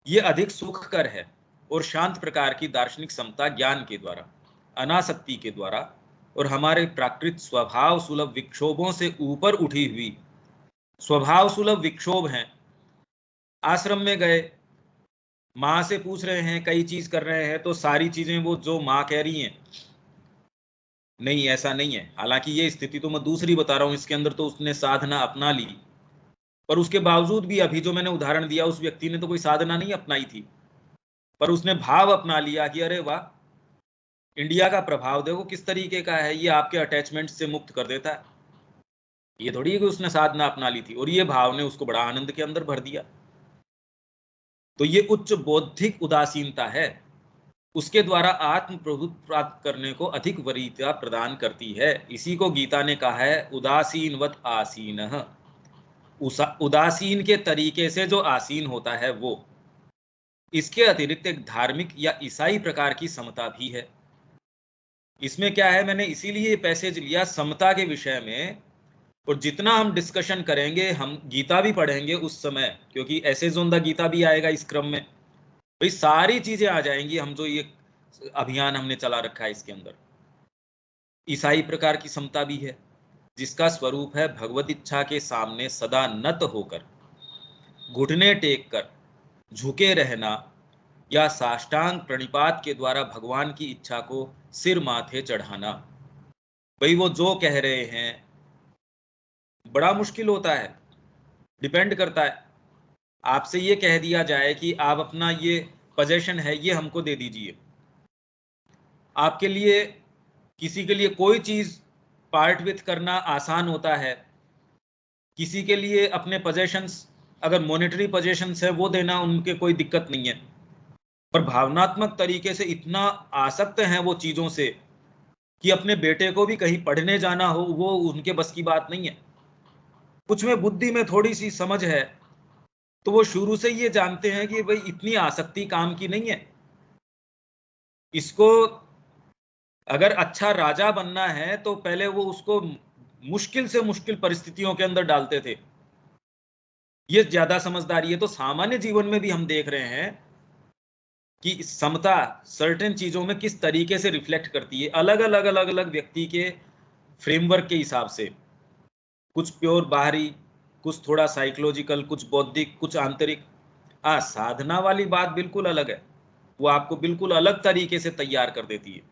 ये अधिक सुखकर है और शांत प्रकार की दार्शनिक समता ज्ञान के द्वारा, अनासक्ति के द्वारा और हमारे प्राकृत स्वभाव सुलभ विक्षोभों से ऊपर उठी हुई स्वभाव सुलभ विक्षोभ हैं। आश्रम में गए, माँ से पूछ रहे हैं, कई चीज कर रहे हैं, तो सारी चीजें वो जो माँ कह रही हैं, नहीं ऐसा नहीं है। हालांकि ये स्थिति तो मैं दूसरी बता रहा हूं, इसके अंदर तो उसने साधना अपना ली, पर उसके बावजूद भी अभी जो मैंने उदाहरण दिया, उस व्यक्ति ने तो कोई साधना नहीं अपनाई थी, पर उसने भाव अपना लिया कि अरे वाह, इंडिया का प्रभाव देखो किस तरीके का है, ये आपके अटैचमेंट से मुक्त कर देता है। ये थोड़ी है कि उसने साधना अपना ली थी, और ये भाव ने उसको बड़ा आनंद के अंदर भर दिया। तो ये उच्च बौद्धिक उदासीनता है, उसके द्वारा आत्म प्रभुत्व प्राप्त करने को अधिक वरीयता प्रदान करती है। इसी को गीता ने कहा है उदासीनवत आसीनः। उदासीन के तरीके से जो आसीन होता है वो। इसके अतिरिक्त एक धार्मिक या ईसाई प्रकार की समता भी है। इसमें क्या है, मैंने इसीलिए पैसेज लिया समता के विषय में, और जितना हम डिस्कशन करेंगे, हम गीता भी पढ़ेंगे उस समय, क्योंकि ऐसे जोन द गीता भी आएगा इस क्रम में, भाई सारी चीजें आ जाएंगी। हम जो ये अभियान हमने चला रखा है इसके अंदर ईसाई प्रकार की समता भी है, जिसका स्वरूप है भगवत इच्छा के सामने सदा नत होकर, घुटने टेक कर झुके रहना, या साष्टांग प्रणिपात के द्वारा भगवान की इच्छा को सिर माथे चढ़ाना। भाई वो जो कह रहे हैं बड़ा मुश्किल होता है, डिपेंड करता है। आपसे ये कह दिया जाए कि आप अपना ये पोजेशन है ये हमको दे दीजिए, आपके लिए किसी के लिए कोई चीज पार्ट विथ करना आसान होता है, किसी के लिए अपने पोजेशंस अगर मॉनेटरी पोजेशंस है वो देना उनके कोई दिक्कत नहीं है, पर भावनात्मक तरीके से इतना आसक्त हैं वो चीजों से कि अपने बेटे को भी कहीं पढ़ने जाना हो वो उनके बस की बात नहीं है। कुछ में बुद्धि में थोड़ी सी समझ है तो वो शुरू से ये जानते हैं कि भाई इतनी आसक्ति काम की नहीं है। इसको अगर अच्छा राजा बनना है तो पहले वो उसको मुश्किल से मुश्किल परिस्थितियों के अंदर डालते थे, ये ज्यादा समझदारी है। तो सामान्य जीवन में भी हम देख रहे हैं कि समता सर्टेन चीजों में किस तरीके से रिफ्लेक्ट करती है, अलग अलग अलग अलग व्यक्ति के फ्रेमवर्क के हिसाब से, कुछ प्योर बाहरी, कुछ थोड़ा साइकोलॉजिकल, कुछ बौद्धिक, कुछ आंतरिक। हाँ, साधना वाली बात बिल्कुल अलग है, वो आपको बिल्कुल अलग तरीके से तैयार कर देती है।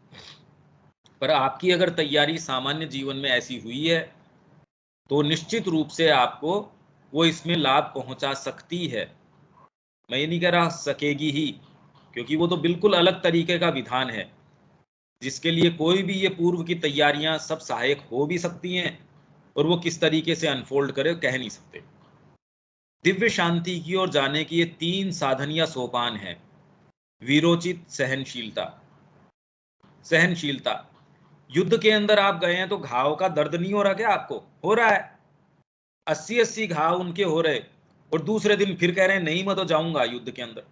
पर आपकी अगर तैयारी सामान्य जीवन में ऐसी हुई है तो निश्चित रूप से आपको वो इसमें लाभ पहुंचा सकती है। मैं ये नहीं कह रहा सकेगी ही, क्योंकि वो तो बिल्कुल अलग तरीके का विधान है जिसके लिए कोई भी ये पूर्व की तैयारियां सब सहायक हो भी सकती हैं, और वो किस तरीके से अनफोल्ड करे कह नहीं सकते। दिव्य शांति की ओर जाने की ये 3 साधन या सोपान है। वीरोचित सहनशीलता। सहनशीलता, युद्ध के अंदर आप गए हैं तो घाव का दर्द नहीं हो रहा क्या आपको? हो रहा है, 80-80 घाव उनके हो रहे, और दूसरे दिन फिर कह रहे हैं नहीं मैं तो जाऊंगा युद्ध के अंदर।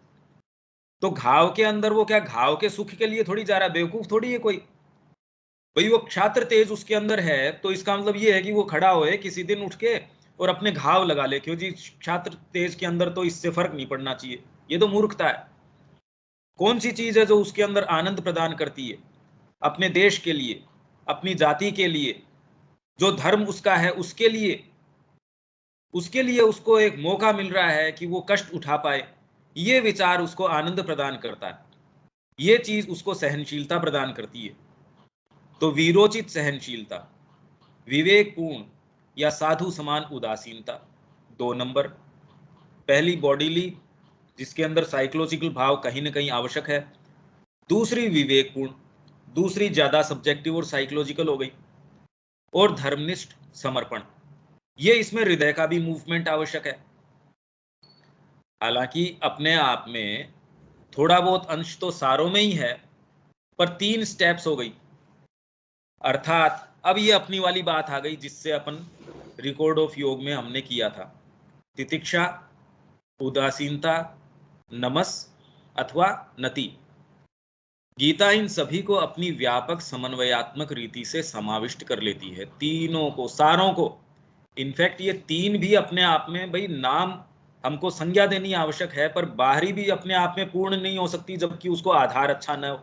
तो घाव के अंदर वो क्या घाव के सुख के लिए थोड़ी जा रहा है, बेवकूफ थोड़ी है कोई। भाई वो क्षात्र तेज उसके अंदर है तो इसका मतलब ये है कि वो खड़ा होए किसी दिन उठ के और अपने घाव लगा ले, क्यों जी क्षात्र तेज के अंदर तो इससे फर्क नहीं पड़ना चाहिए। ये तो मूर्खता है। कौन सी चीज है जो उसके अंदर आनंद प्रदान करती है? अपने देश के लिए, अपनी जाति के लिए, जो धर्म उसका है उसके लिए, उसके लिए उसको एक मौका मिल रहा है कि वो कष्ट उठा पाए, ये विचार उसको आनंद प्रदान करता है, ये चीज उसको सहनशीलता प्रदान करती है। तो वीरोचित सहनशीलता, विवेकपूर्ण या साधु समान उदासीनता, 2 नंबर। पहली बॉडीली, जिसके अंदर साइकोलॉजिकल भाव कहीं ना कहीं आवश्यक है। दूसरी विवेकपूर्ण, दूसरी ज्यादा सब्जेक्टिव और साइकोलॉजिकल हो गई। और धर्मनिष्ठ समर्पण, ये इसमें हृदय का भी मूवमेंट आवश्यक है। हालांकि अपने आप में थोड़ा बहुत अंश तो सारों में ही है, पर 3 स्टेप्स हो गई। अर्थात अब ये अपनी वाली बात आ गई जिससे अपन रिकॉर्ड ऑफ योग में हमने किया था। तितिक्षा, उदासीनता, नमस अथवा नति। गीता इन सभी को अपनी व्यापक समन्वयात्मक रीति से समाविष्ट कर लेती है, तीनों को, सारों को। इनफैक्ट ये 3 भी अपने आप में, भाई नाम हमको संज्ञा देनी आवश्यक है, पर बाहरी भी अपने आप में पूर्ण नहीं हो सकती जबकि उसको आधार अच्छा न हो।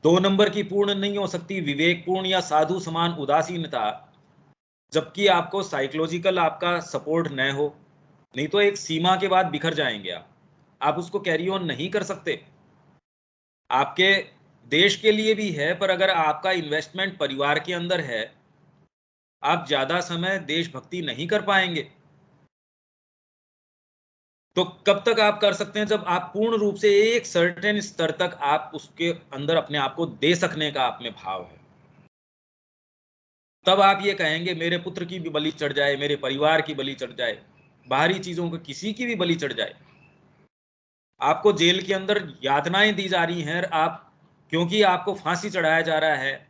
2 नंबर की पूर्ण नहीं हो सकती विवेकपूर्ण या साधु समान उदासीनता, जबकि आपको साइकोलॉजिकल आपका सपोर्ट न हो। नहीं तो एक सीमा के बाद बिखर जाएंगे आप उसको कैरी ऑन नहीं कर सकते। आपके देश के लिए भी है, पर अगर आपका इन्वेस्टमेंट परिवार के अंदर है, आप ज्यादा समय देशभक्ति नहीं कर पाएंगे। तो कब तक आप कर सकते हैं? जब आप पूर्ण रूप से एक सर्टेन स्तर तक आप उसके अंदर अपने आप को दे सकने का आप में भाव है, तब आप ये कहेंगे मेरे पुत्र की भी बलि चढ़ जाए, मेरे परिवार की बलि चढ़ जाए, बाहरी चीजों को किसी की भी बलि चढ़ जाए। आपको जेल के अंदर यातनाएं दी जा रही हैं, आप क्योंकि आपको फांसी चढ़ाया जा रहा है,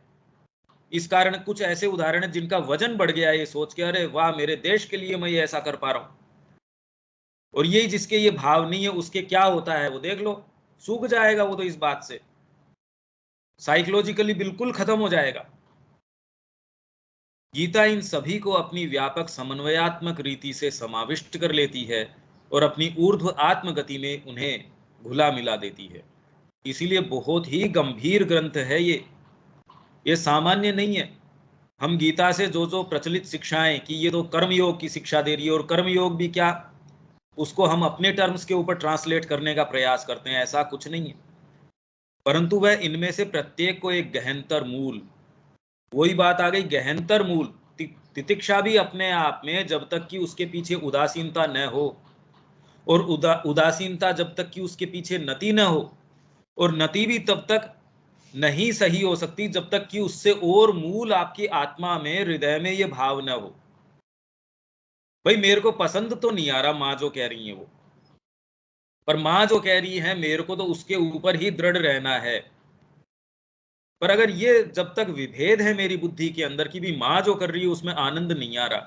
इस कारण कुछ ऐसे उदाहरण हैं जिनका वजन बढ़ गया है ये सोच के, अरे वाह मेरे देश के लिए मैं ये ऐसा कर पा रहा हूं। और ये जिसके ये भाव नहीं है उसके क्या होता है वो देख लो, सूख जाएगा वो तो इस बात से, साइकोलॉजिकली बिल्कुल खत्म हो जाएगा। गीता इन सभी को अपनी व्यापक समन्वयात्मक रीति से समाविष्ट कर लेती है और अपनी ऊर्ध्व आत्मगति में उन्हें घुला मिला देती है। इसीलिए बहुत ही गंभीर ग्रंथ है ये सामान्य नहीं है। हम गीता से जो जो प्रचलित शिक्षाएं कि ये तो कर्मयोग की शिक्षा दे रही है, और कर्मयोग भी क्या, उसको हम अपने टर्म्स के ऊपर ट्रांसलेट करने का प्रयास करते हैं, ऐसा कुछ नहीं है। परंतु वह इनमें से प्रत्येक को एक गहनतर मूल, वही बात आ गई, गहनतर मूल। तितिक्षा भी अपने आप में जब तक कि उसके पीछे उदासीनता न हो, और उदासीनता जब तक कि उसके पीछे नति न हो, और नति भी तब तक नहीं सही हो सकती जब तक कि उससे और मूल आपकी आत्मा में, हृदय में ये भाव न हो। भाई मेरे को पसंद तो नहीं आ रहा माँ जो कह रही है वो, पर माँ जो कह रही है मेरे को तो उसके ऊपर ही दृढ़ रहना है। पर अगर ये जब तक विभेद है मेरी बुद्धि के अंदर कि भी माँ जो कर रही है उसमें आनंद नहीं आ रहा,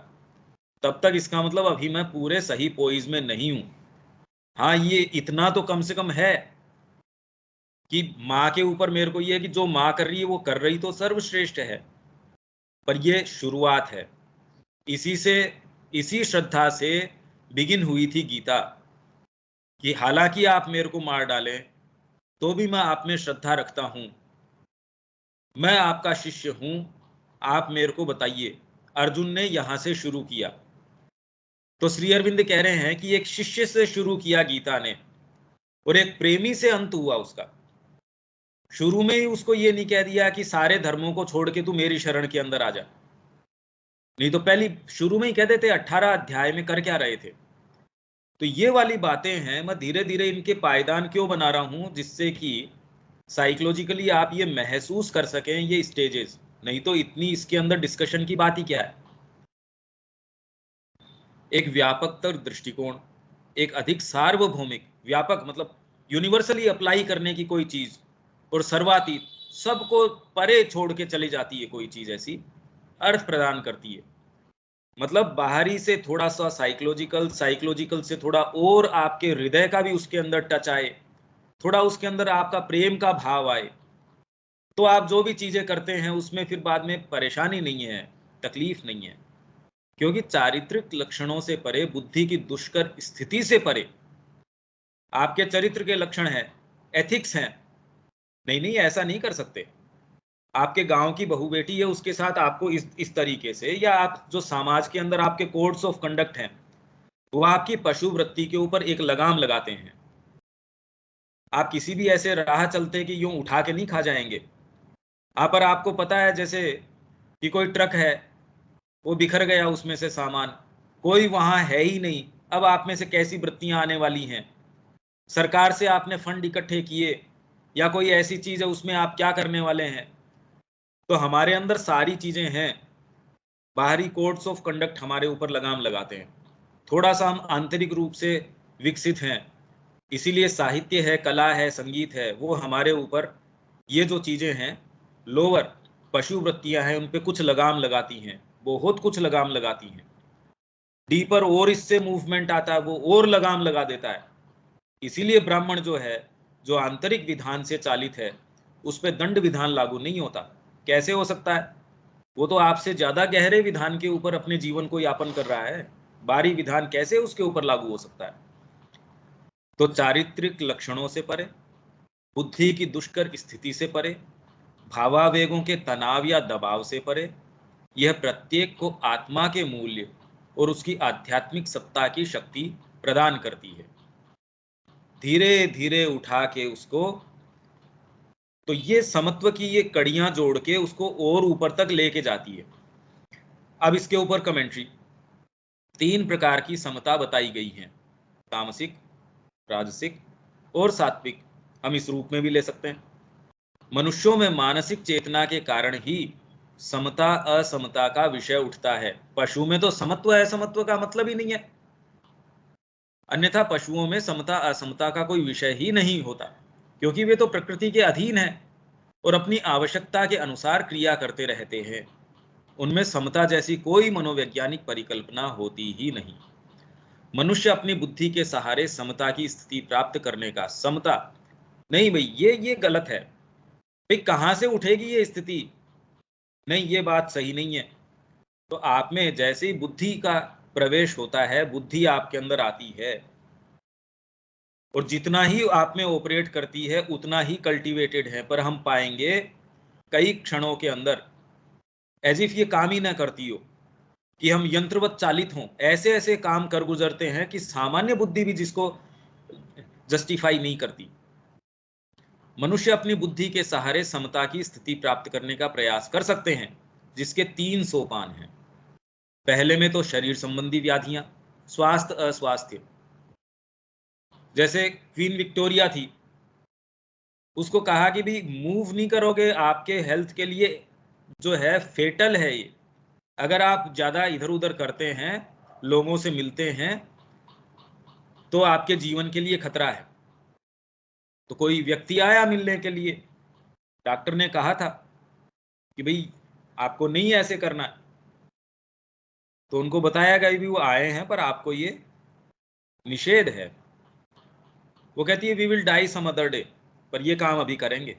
तब तक इसका मतलब अभी मैं पूरे सही पोइज में नहीं हूं। हाँ ये इतना तो कम से कम है कि माँ के ऊपर मेरे को ये है कि जो माँ कर रही है वो कर रही तो सर्वश्रेष्ठ है, पर ये शुरुआत है। इसी से, इसी श्रद्धा से बिगिन हुई थी गीता, कि हालांकि आप मेरे को मार डालें तो भी मैं आप में श्रद्धा रखता हूं, मैं आपका शिष्य हूं, आप मेरे को बताइए। अर्जुन ने यहां से शुरू किया। तो श्री अरविंद कह रहे हैं कि एक शिष्य से शुरू किया गीता ने, और एक प्रेमी से अंत हुआ उसका। शुरू में ही उसको ये नहीं कह दिया कि सारे धर्मों को छोड़ के तू मेरी शरण के अंदर आ जा, नहीं तो पहली शुरू में ही कह देते 18 अध्याय में कर क्या रहे थे। तो ये वाली बातें हैं, मैं धीरे धीरे इनके पायदान क्यों बना रहा हूं, जिससे कि साइकोलॉजिकली आप ये महसूस कर सकें ये स्टेजेस, नहीं तो इतनी इसके अंदर डिस्कशन की बात ही क्या है। एक व्यापकतर दृष्टिकोण, एक अधिक सार्वभौमिक, व्यापक मतलब यूनिवर्सली अप्लाई करने की कोई चीज, और सर्वातीत, सबको परे छोड़ के चली जाती है कोई चीज, ऐसी अर्थ प्रदान करती है। मतलब बाहरी से थोड़ा सा साइकोलॉजिकल, साइकोलॉजिकल से थोड़ा और आपके हृदय का भी उसके अंदर टच आए, थोड़ा उसके अंदर आपका प्रेम का भाव आए, तो आप जो भी चीजें करते हैं उसमें फिर बाद में परेशानी नहीं है, तकलीफ नहीं है। क्योंकि चारित्रिक लक्षणों से परे, बुद्धि की दुष्कर स्थिति से परे आपके चरित्र के लक्षण हैं, एथिक्स हैं। नहीं नहीं ऐसा नहीं कर सकते। आपके गांव की बहू बेटी है, उसके साथ आपको इस तरीके से, या आप जो समाज के अंदर आपके कोड्स ऑफ कंडक्ट हैं, वो आपकी पशु वृत्ति के ऊपर एक लगाम लगाते हैं। आप किसी भी ऐसे राह चलते कि यूं उठा के नहीं खा जाएंगे आप, पर आपको पता है जैसे कि कोई ट्रक है, वो बिखर गया उसमें से सामान, कोई वहां है ही नहीं, अब आप में से कैसी वृत्तियां आने वाली हैं। सरकार से आपने फंड इकट्ठे किए या कोई ऐसी चीज है, उसमें आप क्या करने वाले हैं। तो हमारे अंदर सारी चीजें हैं, बाहरी कोड्स ऑफ कंडक्ट हमारे ऊपर लगाम लगाते हैं। थोड़ा सा हम आंतरिक रूप से विकसित हैं, इसीलिए साहित्य है, कला है, संगीत है, वो हमारे ऊपर ये जो चीजें हैं, लोअर पशु वृत्तियां हैं, उन पे कुछ लगाम लगाती हैं, बहुत कुछ लगाम लगाती हैं। डीपर और इससे मूवमेंट आता है, वो और लगाम लगा देता है। इसीलिए ब्राह्मण जो है, जो आंतरिक विधान से चालित है, उस पर दंड विधान लागू नहीं होता। कैसे हो सकता है? वो तो आपसे ज्यादा गहरे विधान के ऊपर अपने जीवन को यापन कर रहा है, बाहरी विधान कैसे उसके ऊपर लागू हो सकता है। तो चारित्रिक लक्षणों से परे, बुद्धि की दुष्कर स्थिति से परे, भावावेगों के तनाव या दबाव से परे, यह प्रत्येक को आत्मा के मूल्य और उसकी आध्यात्मिक सत्ता की शक्ति प्रदान करती है, धीरे धीरे उठा के उसको। तो ये समत्व की ये कड़ियां जोड़ के उसको और ऊपर तक लेके जाती है। अब इसके ऊपर कमेंट्री, 3 प्रकार की समता बताई गई है, तामसिक, राजसिक और सात्विक, हम इस रूप में भी ले सकते हैं। मनुष्यों में मानसिक चेतना के कारण ही समता असमता का विषय उठता है। पशु में तो समत्व असमत्व का मतलब ही नहीं है, अन्यथा पशुओं में समता असमता का कोई विषय ही नहीं होता, क्योंकि वे तो प्रकृति के अधीन हैं और अपनी आवश्यकता के अनुसार क्रिया करते रहते हैं। उनमें समता जैसी कोई मनोवैज्ञानिक परिकल्पना होती ही नहीं। मनुष्य अपनी बुद्धि के सहारे समता की स्थिति प्राप्त करने का, समता नहीं भाई, ये गलत है भाई, कहां से उठेगी ये स्थिति, नहीं ये बात सही नहीं है। तो आप में जैसे ही बुद्धि का प्रवेश होता है, बुद्धि आपके अंदर आती है और जितना ही आप में ऑपरेट करती है उतना ही कल्टीवेटेड है, पर हम पाएंगे कई क्षणों के अंदर एज इफ ये काम ही ना करती हो, कि हम यंत्रवत चालित हों, ऐसे ऐसे काम कर गुजरते हैं कि सामान्य बुद्धि भी जिसको जस्टिफाई नहीं करती। मनुष्य अपनी बुद्धि के सहारे समता की स्थिति प्राप्त करने का प्रयास कर सकते हैं, जिसके 3 सोपान हैं। पहले में तो शरीर संबंधी व्याधियां, स्वास्थ्य अस्वास्थ्य, जैसे क्वीन विक्टोरिया थी, उसको कहा कि भी मूव नहीं करोगे, आपके हेल्थ के लिए जो है फेटल है ये, अगर आप ज्यादा इधर उधर करते हैं, लोगों से मिलते हैं, तो आपके जीवन के लिए खतरा है। तो कोई व्यक्ति आया मिलने के लिए, डॉक्टर ने कहा था कि भाई आपको नहीं ऐसे करना है, तो उनको बताया गया भी वो आए हैं पर आपको ये निषेध है। वो कहती है we will die some other day, पर ये काम अभी करेंगे।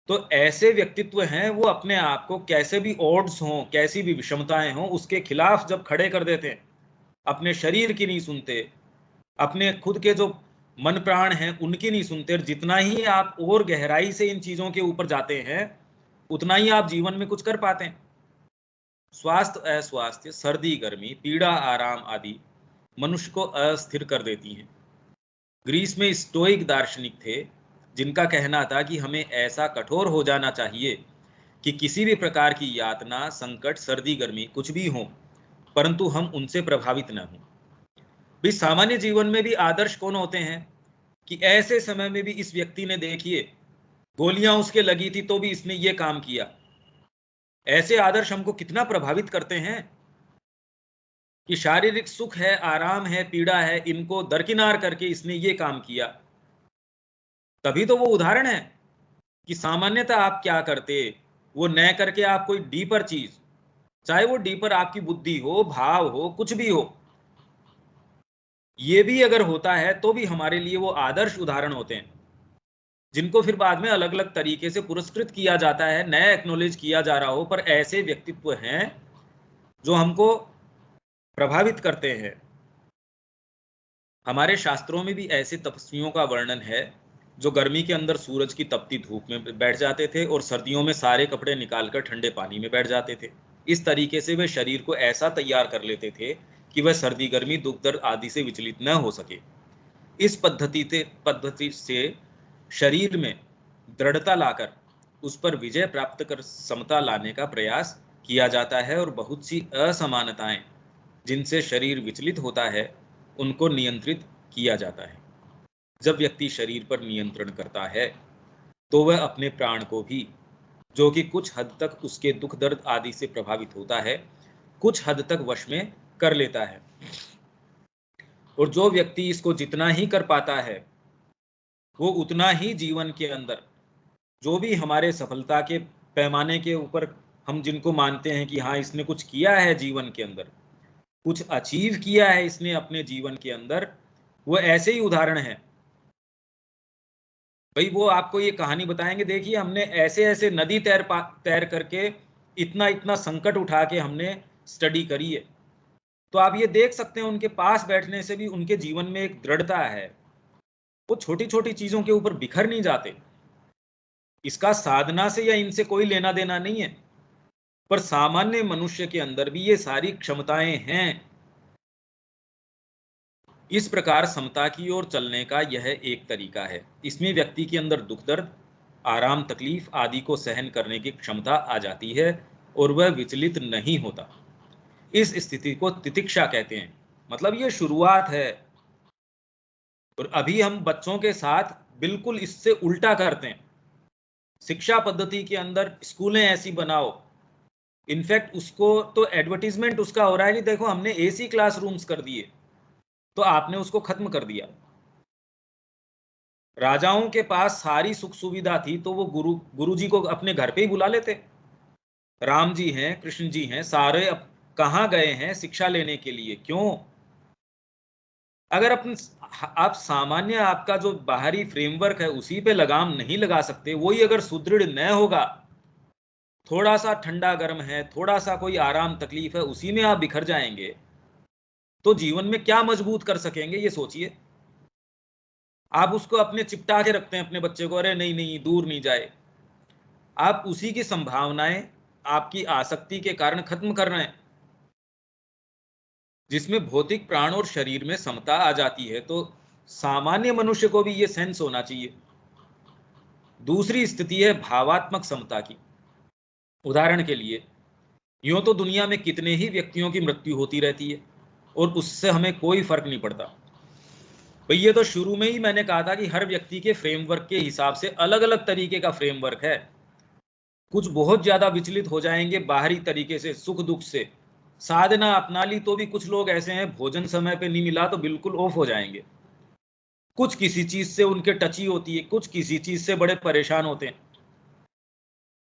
तो ऐसे व्यक्तित्व हैं, वो अपने आप को कैसे भी ऑड्स हों, कैसी भी विषमताएं हों, उसके खिलाफ जब खड़े कर देते हैं, अपने शरीर की नहीं सुनते, अपने खुद के जो मन प्राण हैं उनकी नहीं सुनते, और जितना ही आप और गहराई से इन चीजों के ऊपर जाते हैं उतना ही आप जीवन में कुछ कर पाते हैं। स्वास्थ्य अस्वास्थ्य, सर्दी गर्मी, पीड़ा आराम आदि मनुष्य को अस्थिर कर देती हैं। ग्रीस में स्टोइक दार्शनिक थे, जिनका कहना था कि हमें ऐसा कठोर हो जाना चाहिए कि किसी भी प्रकार की यातना, संकट, सर्दी गर्मी कुछ भी हो, परंतु हम उनसे प्रभावित न हों। भी सामान्य जीवन में भी आदर्श कौन होते हैं कि ऐसे समय में भी इस व्यक्ति ने, देखिए गोलियां उसके लगी थी तो भी इसने ये काम किया। ऐसे आदर्श हमको कितना प्रभावित करते हैं कि शारीरिक सुख है, आराम है, पीड़ा है, इनको दरकिनार करके इसने ये काम किया। तभी तो वो उदाहरण है कि सामान्यतः आप क्या करते, वो न करके आप कोई डीपर चीज, चाहे वो डीपर आपकी बुद्धि हो, भाव हो, कुछ भी हो, ये भी अगर होता है तो भी हमारे लिए वो आदर्श उदाहरण होते हैं, जिनको फिर बाद में अलग अलग तरीके से पुरस्कृत किया जाता है, नया एक्नॉलेज किया जा रहा हो, पर ऐसे व्यक्तित्व हैं जो हमको प्रभावित करते हैं। हमारे शास्त्रों में भी ऐसे तपस्वियों का वर्णन है जो गर्मी के अंदर सूरज की तपती धूप में बैठ जाते थे और सर्दियों में सारे कपड़े निकालकर ठंडे पानी में बैठ जाते थे। इस तरीके से वे शरीर को ऐसा तैयार कर लेते थे कि वह सर्दी गर्मी दुख दर्द आदि से विचलित न हो सके। इस पद्धति से शरीर में दृढ़ता लाकर उस पर विजय प्राप्त कर समता लाने का प्रयास किया जाता है, और बहुत सी असमानताएं जिनसे शरीर विचलित होता है उनको नियंत्रित किया जाता है। जब व्यक्ति शरीर पर नियंत्रण करता है तो वह अपने प्राण को भी, जो कि कुछ हद तक उसके दुख दर्द आदि से प्रभावित होता है, कुछ हद तक वश में कर लेता है। और जो व्यक्ति इसको जितना ही कर पाता है, वो उतना ही जीवन के अंदर जो भी हमारे सफलता के पैमाने के ऊपर हम जिनको मानते हैं कि हाँ इसने कुछ किया है जीवन के अंदर, कुछ अचीव किया है इसने अपने जीवन के अंदर, वो ऐसे ही उदाहरण है। भाई वो आपको ये कहानी बताएंगे, देखिए हमने ऐसे ऐसे नदी तैर करके इतना इतना संकट उठा के हमने स्टडी करी है। तो आप ये देख सकते हैं उनके पास बैठने से भी उनके जीवन में एक दृढ़ता है, वो छोटी छोटी चीजों के ऊपर बिखर नहीं जाते। इसका साधना से या इनसे कोई लेना देना नहीं है, पर सामान्य मनुष्य के अंदर भी ये सारी क्षमताएं हैं। इस प्रकार समता की ओर चलने का यह एक तरीका है। इसमें व्यक्ति के अंदर दुख दर्द, आराम, तकलीफ आदि को सहन करने की क्षमता आ जाती है और वह विचलित नहीं होता। इस स्थिति को तितिक्षा कहते हैं, मतलब ये शुरुआत है। और अभी हम बच्चों के साथ बिल्कुल इससे उल्टा करते हैं। शिक्षा पद्धति के अंदर स्कूलें ऐसी बनाओ, इनफैक्ट उसको तो एडवर्टीजमेंट उसका हो रहा है कि देखो हमने एसी क्लासरूम्स कर दिए, तो आपने उसको खत्म कर दिया। राजाओं के पास सारी सुख सुविधा थी तो वो गुरु जी को अपने घर पे ही बुला लेते। राम जी हैं, कृष्ण जी हैं, सारे अब कहाँ गए हैं शिक्षा लेने के लिए? क्यों? अगर अपन आप सामान्य आपका जो बाहरी फ्रेमवर्क है उसी पे लगाम नहीं लगा सकते, वही अगर सुदृढ़ न होगा, थोड़ा सा ठंडा गर्म है, थोड़ा सा कोई आराम तकलीफ है, उसी में आप बिखर जाएंगे, तो जीवन में क्या मजबूत कर सकेंगे ये सोचिए। आप उसको अपने चिपटा के रखते हैं अपने बच्चे को, अरे नहीं नहीं दूर नहीं जाए। आप उसी की संभावनाएं आपकी आसक्ति के कारण खत्म कर रहे हैं, जिसमें भौतिक प्राण और शरीर में समता आ जाती है। तो सामान्य मनुष्य को भी ये सेंस होना चाहिए। दूसरी स्थिति है भावात्मक समता की। उदाहरण के लिए, यूं तो दुनिया में कितने ही व्यक्तियों की मृत्यु होती रहती है और उससे हमें कोई फर्क नहीं पड़ता। भाई ये तो शुरू में ही मैंने कहा था कि हर व्यक्ति के फ्रेमवर्क के हिसाब से अलग अलग तरीके का फ्रेमवर्क है। कुछ बहुत ज्यादा विचलित हो जाएंगे बाहरी तरीके से, सुख दुख से। साधना अपना ली तो भी कुछ लोग ऐसे हैं, भोजन समय पे नहीं मिला तो बिल्कुल ऑफ हो जाएंगे। कुछ किसी चीज से उनके टची होती है, कुछ किसी चीज से बड़े परेशान होते हैं।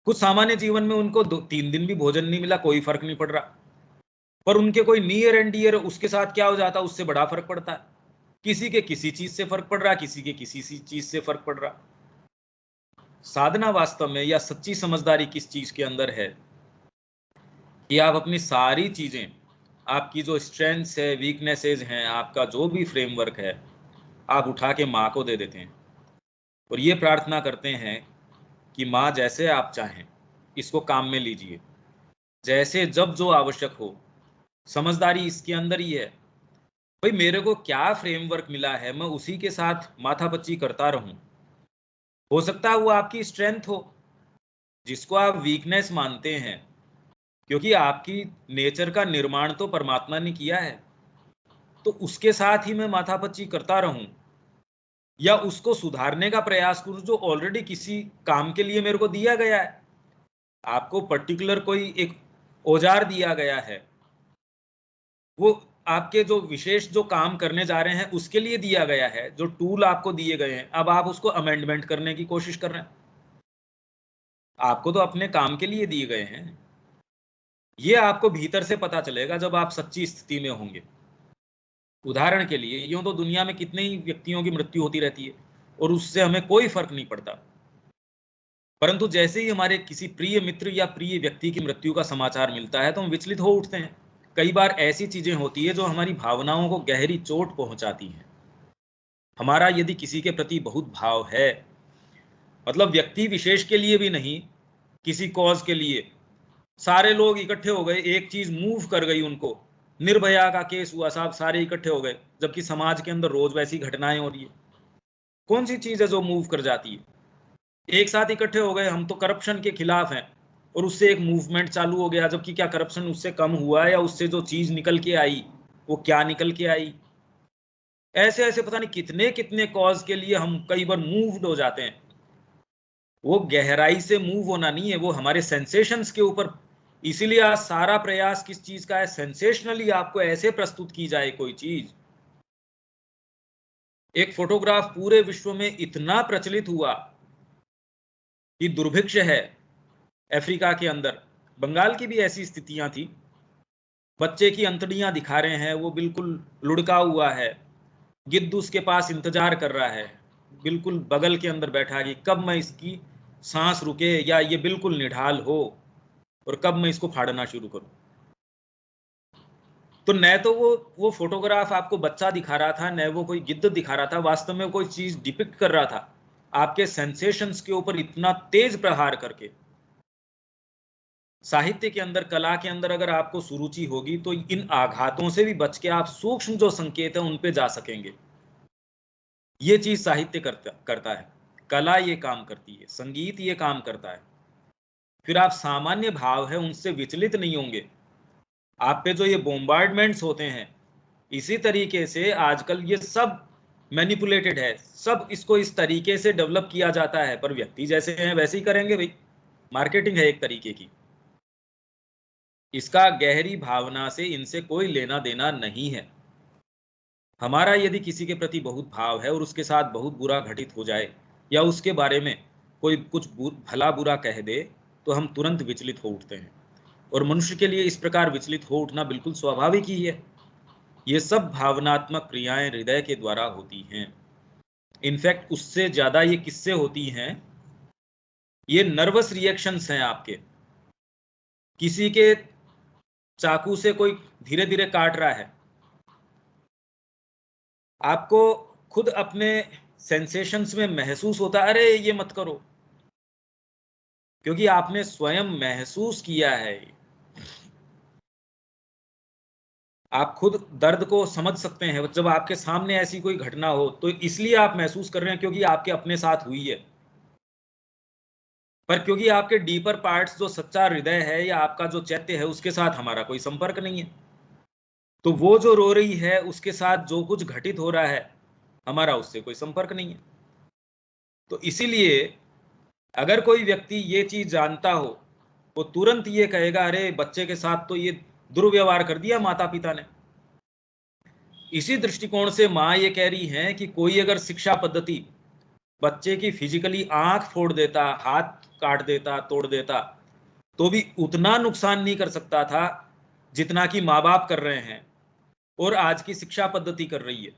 कुछ सामान्य जीवन में उनको 2-3 दिन भी भोजन नहीं मिला, कोई फर्क नहीं पड़ रहा, पर उनके कोई नियर एंड डियर उसके साथ क्या हो जाता है, उससे बड़ा फर्क पड़ता है। किसी के किसी चीज से फर्क पड़ रहा, किसी के किसी चीज से फर्क पड़ रहा। साधना वास्तव में या सच्ची समझदारी किस चीज के अंदर है कि आप अपनी सारी चीजें, आपकी जो स्ट्रेंथ्स है, वीकनेसेस हैं, आपका जो भी फ्रेमवर्क है, आप उठा के माँ को दे देते हैं और ये प्रार्थना करते हैं कि माँ जैसे आप चाहें इसको काम में लीजिए, जैसे जब जो आवश्यक हो। समझदारी इसके अंदर ही है। भाई मेरे को क्या फ्रेमवर्क मिला है, मैं उसी के साथ माथापच्ची करता रहूं। हो सकता है वो आपकी स्ट्रेंथ हो, जिसको आप वीकनेस मानते हैं, क्योंकि आपकी नेचर का निर्माण तो परमात्मा ने किया है। तो उसके साथ ही मैं माथापच्ची करता रहूं या उसको सुधारने का प्रयास करूं जो ऑलरेडी किसी काम के लिए मेरे को दिया गया है। आपको पर्टिकुलर कोई एक औजार दिया गया है, वो आपके जो विशेष जो काम करने जा रहे हैं उसके लिए दिया गया है, जो टूल आपको दिए गए हैं, अब आप उसको अमेंडमेंट करने की कोशिश कर रहे हैं। आपको तो अपने काम के लिए दिए गए हैं। ये आपको भीतर से पता चलेगा जब आप सच्ची स्थिति में होंगे। उदाहरण के लिए, यूं तो दुनिया में कितने ही व्यक्तियों की मृत्यु होती रहती है और उससे हमें कोई फर्क नहीं पड़ता, परंतु जैसे ही हमारे किसी प्रिय मित्र या प्रिय व्यक्ति की मृत्यु का समाचार मिलता है तो हम विचलित हो उठते हैं। कई बार ऐसी चीजें होती है जो हमारी भावनाओं को गहरी चोट पहुंचाती हैं। हमारा यदि किसी के प्रति बहुत भाव है, मतलब व्यक्ति विशेष के लिए भी नहीं, किसी कॉज के लिए, सारे लोग इकट्ठे हो गए, एक चीज मूव कर गई उनको, निर्भया का केस हुआ साहब, सारे इकट्ठे हो गए, जबकि समाज के अंदर रोज वैसी घटनाएं हो रही है। कौन सी चीज है जो मूव कर जाती है? एक साथ इकट्ठे हो गए, हम तो करप्शन के खिलाफ हैं, और उससे एक मूवमेंट चालू हो गया, जबकि क्या करप्शन उससे कम हुआ या उससे जो चीज निकल के आई वो क्या निकल के आई? ऐसे ऐसे पता नहीं कितने कितने कॉज के लिए हम कई बार मूव्ड हो जाते हैं। वो गहराई से मूव होना नहीं है, वो हमारे सेंसेशंस के ऊपर। इसीलिए आज सारा प्रयास किस चीज का है? सेंसेशनली आपको ऐसे प्रस्तुत की जाए कोई चीज। एक फोटोग्राफ पूरे विश्व में इतना प्रचलित हुआ कि दुर्भिक्ष है अफ्रीका के अंदर। बंगाल की भी ऐसी स्थितियां थी। बच्चे की अंतड़ियां दिखा रहे हैं, वो बिल्कुल लुढ़का हुआ है, गिद्ध उसके पास इंतजार कर रहा है, बिल्कुल बगल के अंदर बैठा कि कब मैं इसकी सांस रुके या ये बिल्कुल निढाल हो और कब मैं इसको फाड़ना शुरू करूं। तो न तो वो फोटोग्राफ आपको बच्चा दिखा रहा था, न वो कोई गिद्ध दिखा रहा था, वास्तव में कोई चीज डिपिक्ट कर रहा था आपके सेंसेशंस के ऊपर इतना तेज प्रहार करके। साहित्य के अंदर, कला के अंदर अगर आपको सुरुचि होगी तो इन आघातों से भी बच के आप सूक्ष्म जो संकेत है उन पे जा सकेंगे। ये चीज साहित्य करता है, कला ये काम करती है, संगीत ये काम करता है। फिर आप सामान्य भाव है उनसे विचलित नहीं होंगे। आप पे जो ये बोम्बार्डमेंट्स होते हैं, इसी तरीके से आजकल ये सब मैनिपुलेटेड है, सब इसको इस तरीके से डेवलप किया जाता है, पर व्यक्ति जैसे हैं वैसे ही करेंगे भाई, मार्केटिंग है एक तरीके की। इसका गहरी भावना से इनसे कोई लेना देना नहीं है। हमारा यदि किसी के प्रति बहुत भाव है और उसके साथ बहुत बुरा घटित हो जाए या उसके बारे में कोई कुछ भला बुरा कह दे तो हम तुरंत विचलित हो उठते हैं, और मनुष्य के लिए इस प्रकार विचलित हो उठना बिल्कुल स्वाभाविक ही है। ये सब भावनात्मक क्रियाएं हृदय के द्वारा होती हैं। इनफैक्ट उससे ज्यादा ये किससे होती हैं, ये नर्वस रिएक्शंस हैं आपके। किसी के चाकू से कोई धीरे धीरे काट रहा है, आपको खुद अपने सेंसेशंस में महसूस होता है अरे ये मत करो, क्योंकि आपने स्वयं महसूस किया है। आप खुद दर्द को समझ सकते हैं जब आपके सामने ऐसी कोई घटना हो, तो इसलिए आप महसूस कर रहे हैं क्योंकि आपके अपने साथ हुई है। पर क्योंकि आपके डीपर पार्ट्स, जो सच्चा हृदय है या आपका जो चैत्य है, उसके साथ हमारा कोई संपर्क नहीं है, तो वो जो रो रही है उसके साथ जो कुछ घटित हो रहा है हमारा उससे कोई संपर्क नहीं है। तो इसीलिए अगर कोई व्यक्ति ये चीज जानता हो, वो तुरंत ये कहेगा अरे बच्चे के साथ तो ये दुर्व्यवहार कर दिया माता पिता ने। इसी दृष्टिकोण से माँ ये कह रही है कि कोई अगर शिक्षा पद्धति बच्चे की फिजिकली आंख फोड़ देता, हाथ काट देता, तोड़ देता, तो भी उतना नुकसान नहीं कर सकता था जितना कि माँ बाप कर रहे हैं और आज की शिक्षा पद्धति कर रही है।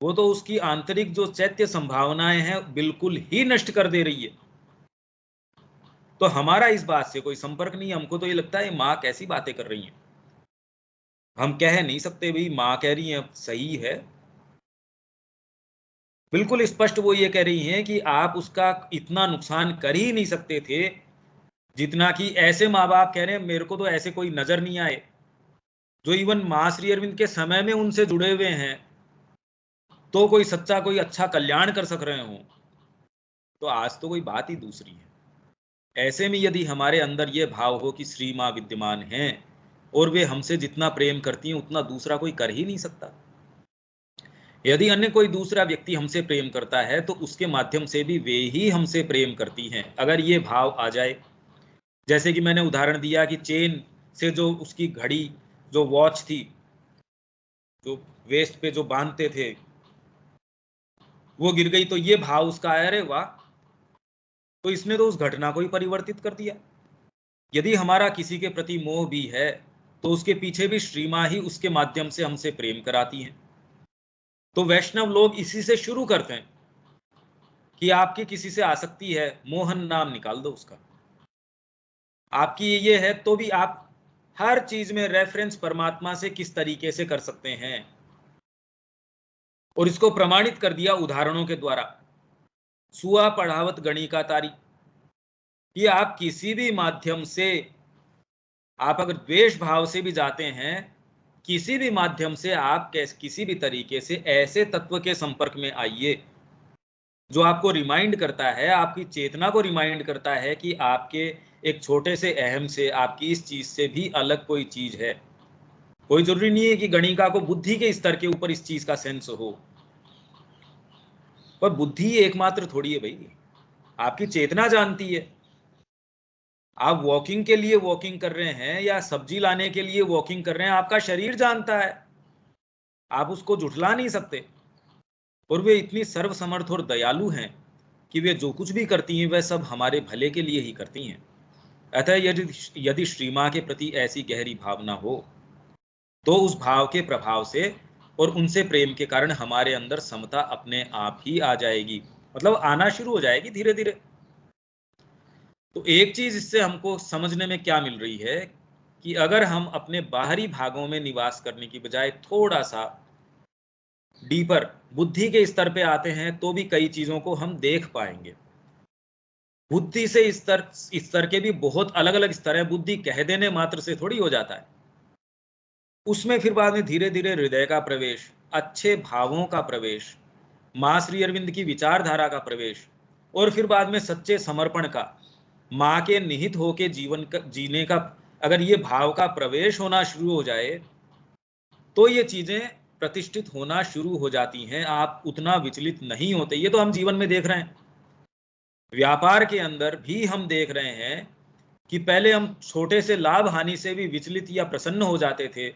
वो तो उसकी आंतरिक जो चैत्य संभावनाएं हैं बिल्कुल ही नष्ट कर दे रही है। तो हमारा इस बात से कोई संपर्क नहीं। हमको तो ये लगता है माँ कैसी बातें कर रही हैं, हम कह नहीं सकते भाई माँ कह रही है सही है। बिल्कुल स्पष्ट वो ये कह रही हैं कि आप उसका इतना नुकसान कर ही नहीं सकते थे जितना कि ऐसे माँ बाप कह रहे हैं मेरे को तो ऐसे कोई नजर नहीं आए जो इवन माँ श्री अरविंद के समय में उनसे जुड़े हुए हैं, तो कोई सच्चा कोई अच्छा कल्याण कर सक रहे हो। तो आज तो कोई बात ही दूसरी है। ऐसे में यदि हमारे अंदर ये भाव हो कि श्री माँ विद्यमान हैं और वे हमसे जितना प्रेम करती हैं उतना दूसरा कोई कर ही नहीं सकता। यदि अन्य कोई दूसरा व्यक्ति हमसे प्रेम करता है तो उसके माध्यम से भी वे ही हमसे प्रेम करती हैं। अगर ये भाव आ जाए, जैसे कि मैंने उदाहरण दिया कि चेन से जो उसकी घड़ी, जो वॉच थी, जो वेस्ट पे जो बांधते थे, वो गिर गई, तो ये भाव उसका आया अरे वाह, तो इसने तो उस घटना को ही परिवर्तित कर दिया। यदि हमारा किसी के प्रति मोह भी है तो उसके पीछे भी श्री माँ ही उसके माध्यम से हमसे प्रेम कराती हैं। तो वैष्णव लोग इसी से शुरू करते हैं कि आपकी किसी से आसक्ति है, मोहन नाम निकाल दो उसका। आपकी ये है तो भी आप हर चीज में रेफरेंस परमात्मा से किस तरीके से कर सकते हैं, और इसको प्रमाणित कर दिया उदाहरणों के द्वारा। सुआ पढ़ावत गणी का तारी, कि आप किसी भी माध्यम से, आप अगर द्वेष भाव से भी जाते हैं, किसी भी माध्यम से आप किसी भी तरीके से ऐसे तत्व के संपर्क में आइए जो आपको रिमाइंड करता है, आपकी चेतना को रिमाइंड करता है कि आपके एक छोटे से अहम से, आपकी इस चीज से भी अलग कोई चीज है। कोई जरूरी नहीं है कि गणिका को बुद्धि के स्तर के ऊपर इस चीज का सेंस हो, पर बुद्धि एकमात्र थोड़ी है भाई, आपकी चेतना जानती है। आप वॉकिंग के लिए वॉकिंग कर रहे हैं या सब्जी लाने के लिए वॉकिंग कर रहे हैं, आपका शरीर जानता है, आप उसको झुठला नहीं सकते। और वे इतनी सर्वसमर्थ और दयालु हैं कि वे जो कुछ भी करती हैं वह सब हमारे भले के लिए ही करती हैं। अतः यदि श्री माँ के प्रति ऐसी गहरी भावना हो तो उस भाव के प्रभाव से और उनसे प्रेम के कारण हमारे अंदर समता अपने आप ही आ जाएगी, मतलब आना शुरू हो जाएगी धीरे धीरे। तो एक चीज इससे हमको समझने में क्या मिल रही है कि अगर हम अपने बाहरी भागों में निवास करने की बजाय थोड़ा सा डीपर बुद्धि के स्तर पे आते हैं तो भी कई चीजों को हम देख पाएंगे। बुद्धि से स्तर के भी बहुत अलग अलग स्तर है। बुद्धि कह देने मात्र से थोड़ी हो जाता है, उसमें फिर बाद में धीरे धीरे हृदय का प्रवेश, अच्छे भावों का प्रवेश, माँ श्री अरविंद की विचारधारा का प्रवेश, और फिर बाद में सच्चे समर्पण का, माँ के निहित होके जीवन का जीने का, अगर ये भाव का प्रवेश होना शुरू हो जाए तो ये चीजें प्रतिष्ठित होना शुरू हो जाती हैं, आप उतना विचलित नहीं होते। ये तो हम जीवन में देख रहे हैं, व्यापार के अंदर भी हम देख रहे हैं कि पहले हम छोटे से लाभ हानि से भी विचलित या प्रसन्न हो जाते थे।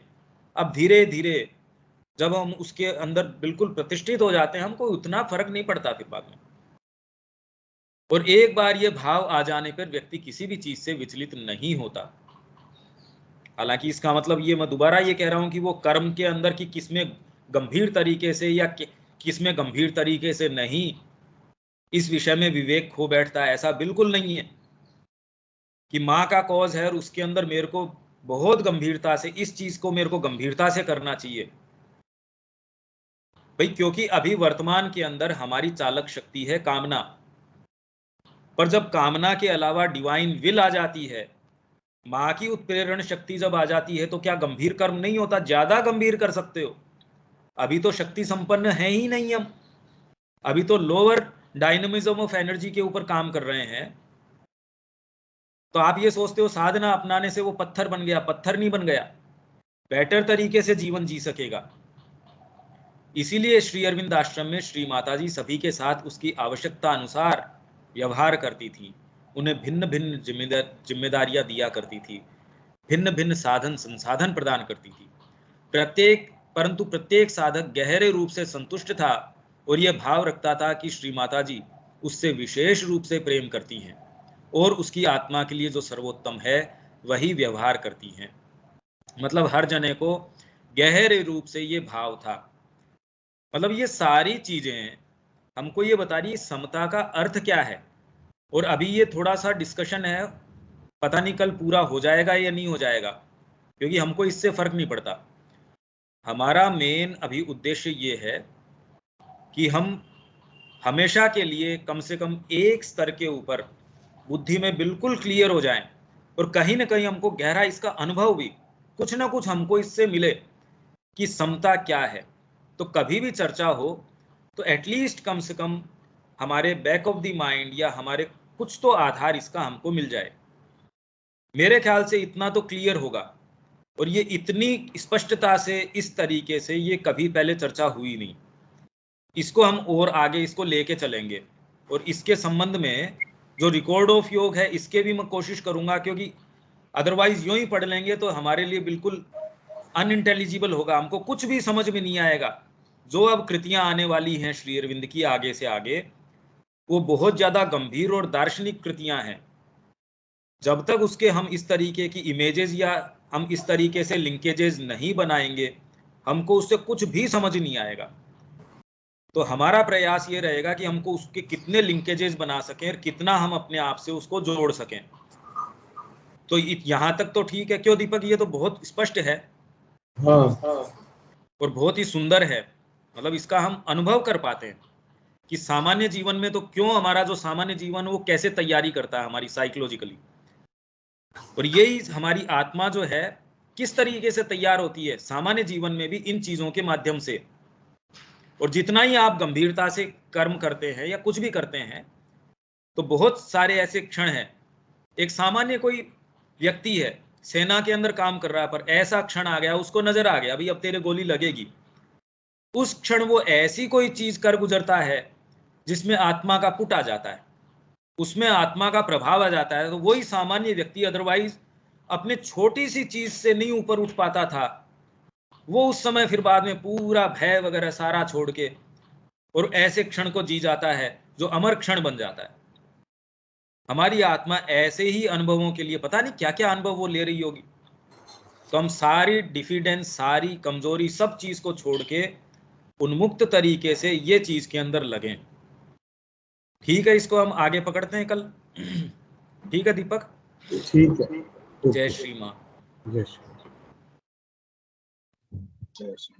अब धीरे धीरे जब हम उसके अंदर बिल्कुल प्रतिष्ठित हो जाते हैं, हमको उतना फर्क नहीं पड़ता फिर बाद में। और एक बार ये भाव आ जाने पर व्यक्ति किसी भी चीज से विचलित नहीं होता। हालांकि इसका मतलब ये मैं दोबारा ये कह रहा हूं कि वो कर्म के अंदर की किसमें गंभीर तरीके से या किसमें गंभीर तरीके से नहीं, इस विषय में विवेक खो बैठता है, ऐसा बिल्कुल नहीं है कि माँ का कॉज है और उसके अंदर मेरे को बहुत गंभीरता से इस चीज को मेरे को गंभीरता से करना चाहिए भाई, क्योंकि अभी वर्तमान के अंदर हमारी चालक शक्ति है कामना। पर जब कामना के अलावा डिवाइन विल आ जाती है, माँ की उत्प्रेरण शक्ति जब आ जाती है, तो क्या गंभीर कर्म नहीं होता? ज्यादा गंभीर कर सकते हो। अभी तो शक्ति संपन्न है ही नहीं हम, अभी तो लोअर डायनेमिज्म ऑफ एनर्जी के ऊपर काम कर रहे हैं। तो आप ये सोचते हो साधना अपनाने से वो पत्थर बन गया, पत्थर नहीं बन गया, बेटर तरीके से जीवन जी सकेगा। इसीलिए श्री अरविंद आश्रम में श्री माताजी सभी के साथ उसकी आवश्यकता अनुसार व्यवहार करती थी, उन्हें भिन्न भिन्न जिम्मेदारियां दिया करती थी, भिन्न भिन्न साधन संसाधन प्रदान करती थी। परंतु प्रत्येक साधक गहरे रूप से संतुष्ट था और यह भाव रखता था कि श्री माताजी उससे विशेष रूप से प्रेम करती हैं और उसकी आत्मा के लिए जो सर्वोत्तम है वही व्यवहार करती हैं। मतलब हर जने को गहरे रूप से ये भाव था। मतलब ये सारी चीजें हमको ये बता रही है समता का अर्थ क्या है। और अभी ये थोड़ा सा डिस्कशन है, पता नहीं कल पूरा हो जाएगा या नहीं हो जाएगा, क्योंकि हमको इससे फर्क नहीं पड़ता। हमारा मेन अभी उद्देश्य ये है कि हम हमेशा के लिए कम से कम एक स्तर के ऊपर बुद्धि में बिल्कुल क्लियर हो जाएं और कहीं ना कहीं हमको गहरा इसका अनुभव भी कुछ ना कुछ हमको इससे मिले कि समता क्या है। तो कभी भी चर्चा हो तो एटलीस्ट कम से कम हमारे बैक ऑफ द माइंड या हमारे कुछ तो आधार इसका हमको मिल जाए। मेरे ख्याल से इतना तो क्लियर होगा, और ये इतनी स्पष्टता से इस तरीके से ये कभी पहले चर्चा हुई नहीं। इसको हम और आगे इसको लेके चलेंगे, और इसके संबंध में जो रिकॉर्ड ऑफ योग है इसके भी मैं कोशिश करूंगा, क्योंकि अदरवाइज यूं ही पढ़ लेंगे तो हमारे लिए बिल्कुल अनइंटेलिजिबल होगा, हमको कुछ भी समझ में नहीं आएगा। जो अब कृतियां आने वाली हैं श्री अरविंद की आगे से आगे, वो बहुत ज्यादा गंभीर और दार्शनिक कृतियां हैं। जब तक उसके हम इस तरीके की इमेजेस या हम इस तरीके से लिंकेजेस नहीं बनाएंगे, हमको उससे कुछ भी समझ नहीं आएगा। तो हमारा प्रयास ये रहेगा कि हमको उसके कितने लिंकेजेस बना सकें और कितना हम अपने आप से उसको जोड़ सकें। तो यहां तक तो ठीक है, क्यों दीपक? ये तो बहुत स्पष्ट है। हाँ और बहुत ही सुंदर है। मतलब इसका हम अनुभव कर पाते हैं कि सामान्य जीवन में तो क्यों हमारा जो सामान्य जीवन वो कैसे तैयारी करता है हमारी साइकोलॉजिकली, और यही हमारी आत्मा जो है किस तरीके से तैयार होती है सामान्य जीवन में भी इन चीजों के माध्यम से। और जितना ही आप गंभीरता से कर्म करते हैं या कुछ भी करते हैं, तो बहुत सारे ऐसे क्षण हैं। एक सामान्य कोई व्यक्ति है, सेना के अंदर काम कर रहा है, पर ऐसा क्षण आ गया, उसको नजर आ गया अभी अब तेरे गोली लगेगी। उस क्षण वो ऐसी कोई चीज कर गुजरता है जिसमें आत्मा का पुट आ जाता है, उसमें आत्मा का प्रभाव आ जाता है। तो वही सामान्य व्यक्ति अदरवाइज अपने छोटी सी चीज से नहीं ऊपर उठ पाता था, वो उस समय फिर बाद में पूरा भय वगैरह सारा छोड़ के और ऐसे क्षण को जी जाता है जो अमर क्षण बन जाता है। हमारी आत्मा ऐसे ही अनुभवों के लिए पता नहीं क्या क्या अनुभव वो ले रही होगी। तो हम सारी डिफिडेंस, सारी कमजोरी, सब चीज को छोड़ के उन्मुक्त तरीके से ये चीज के अंदर लगें। ठीक है, इसको हम आगे पकड़ते हैं कल। ठीक है दीपक? ठीक है। जय श्री मां। जय श्री।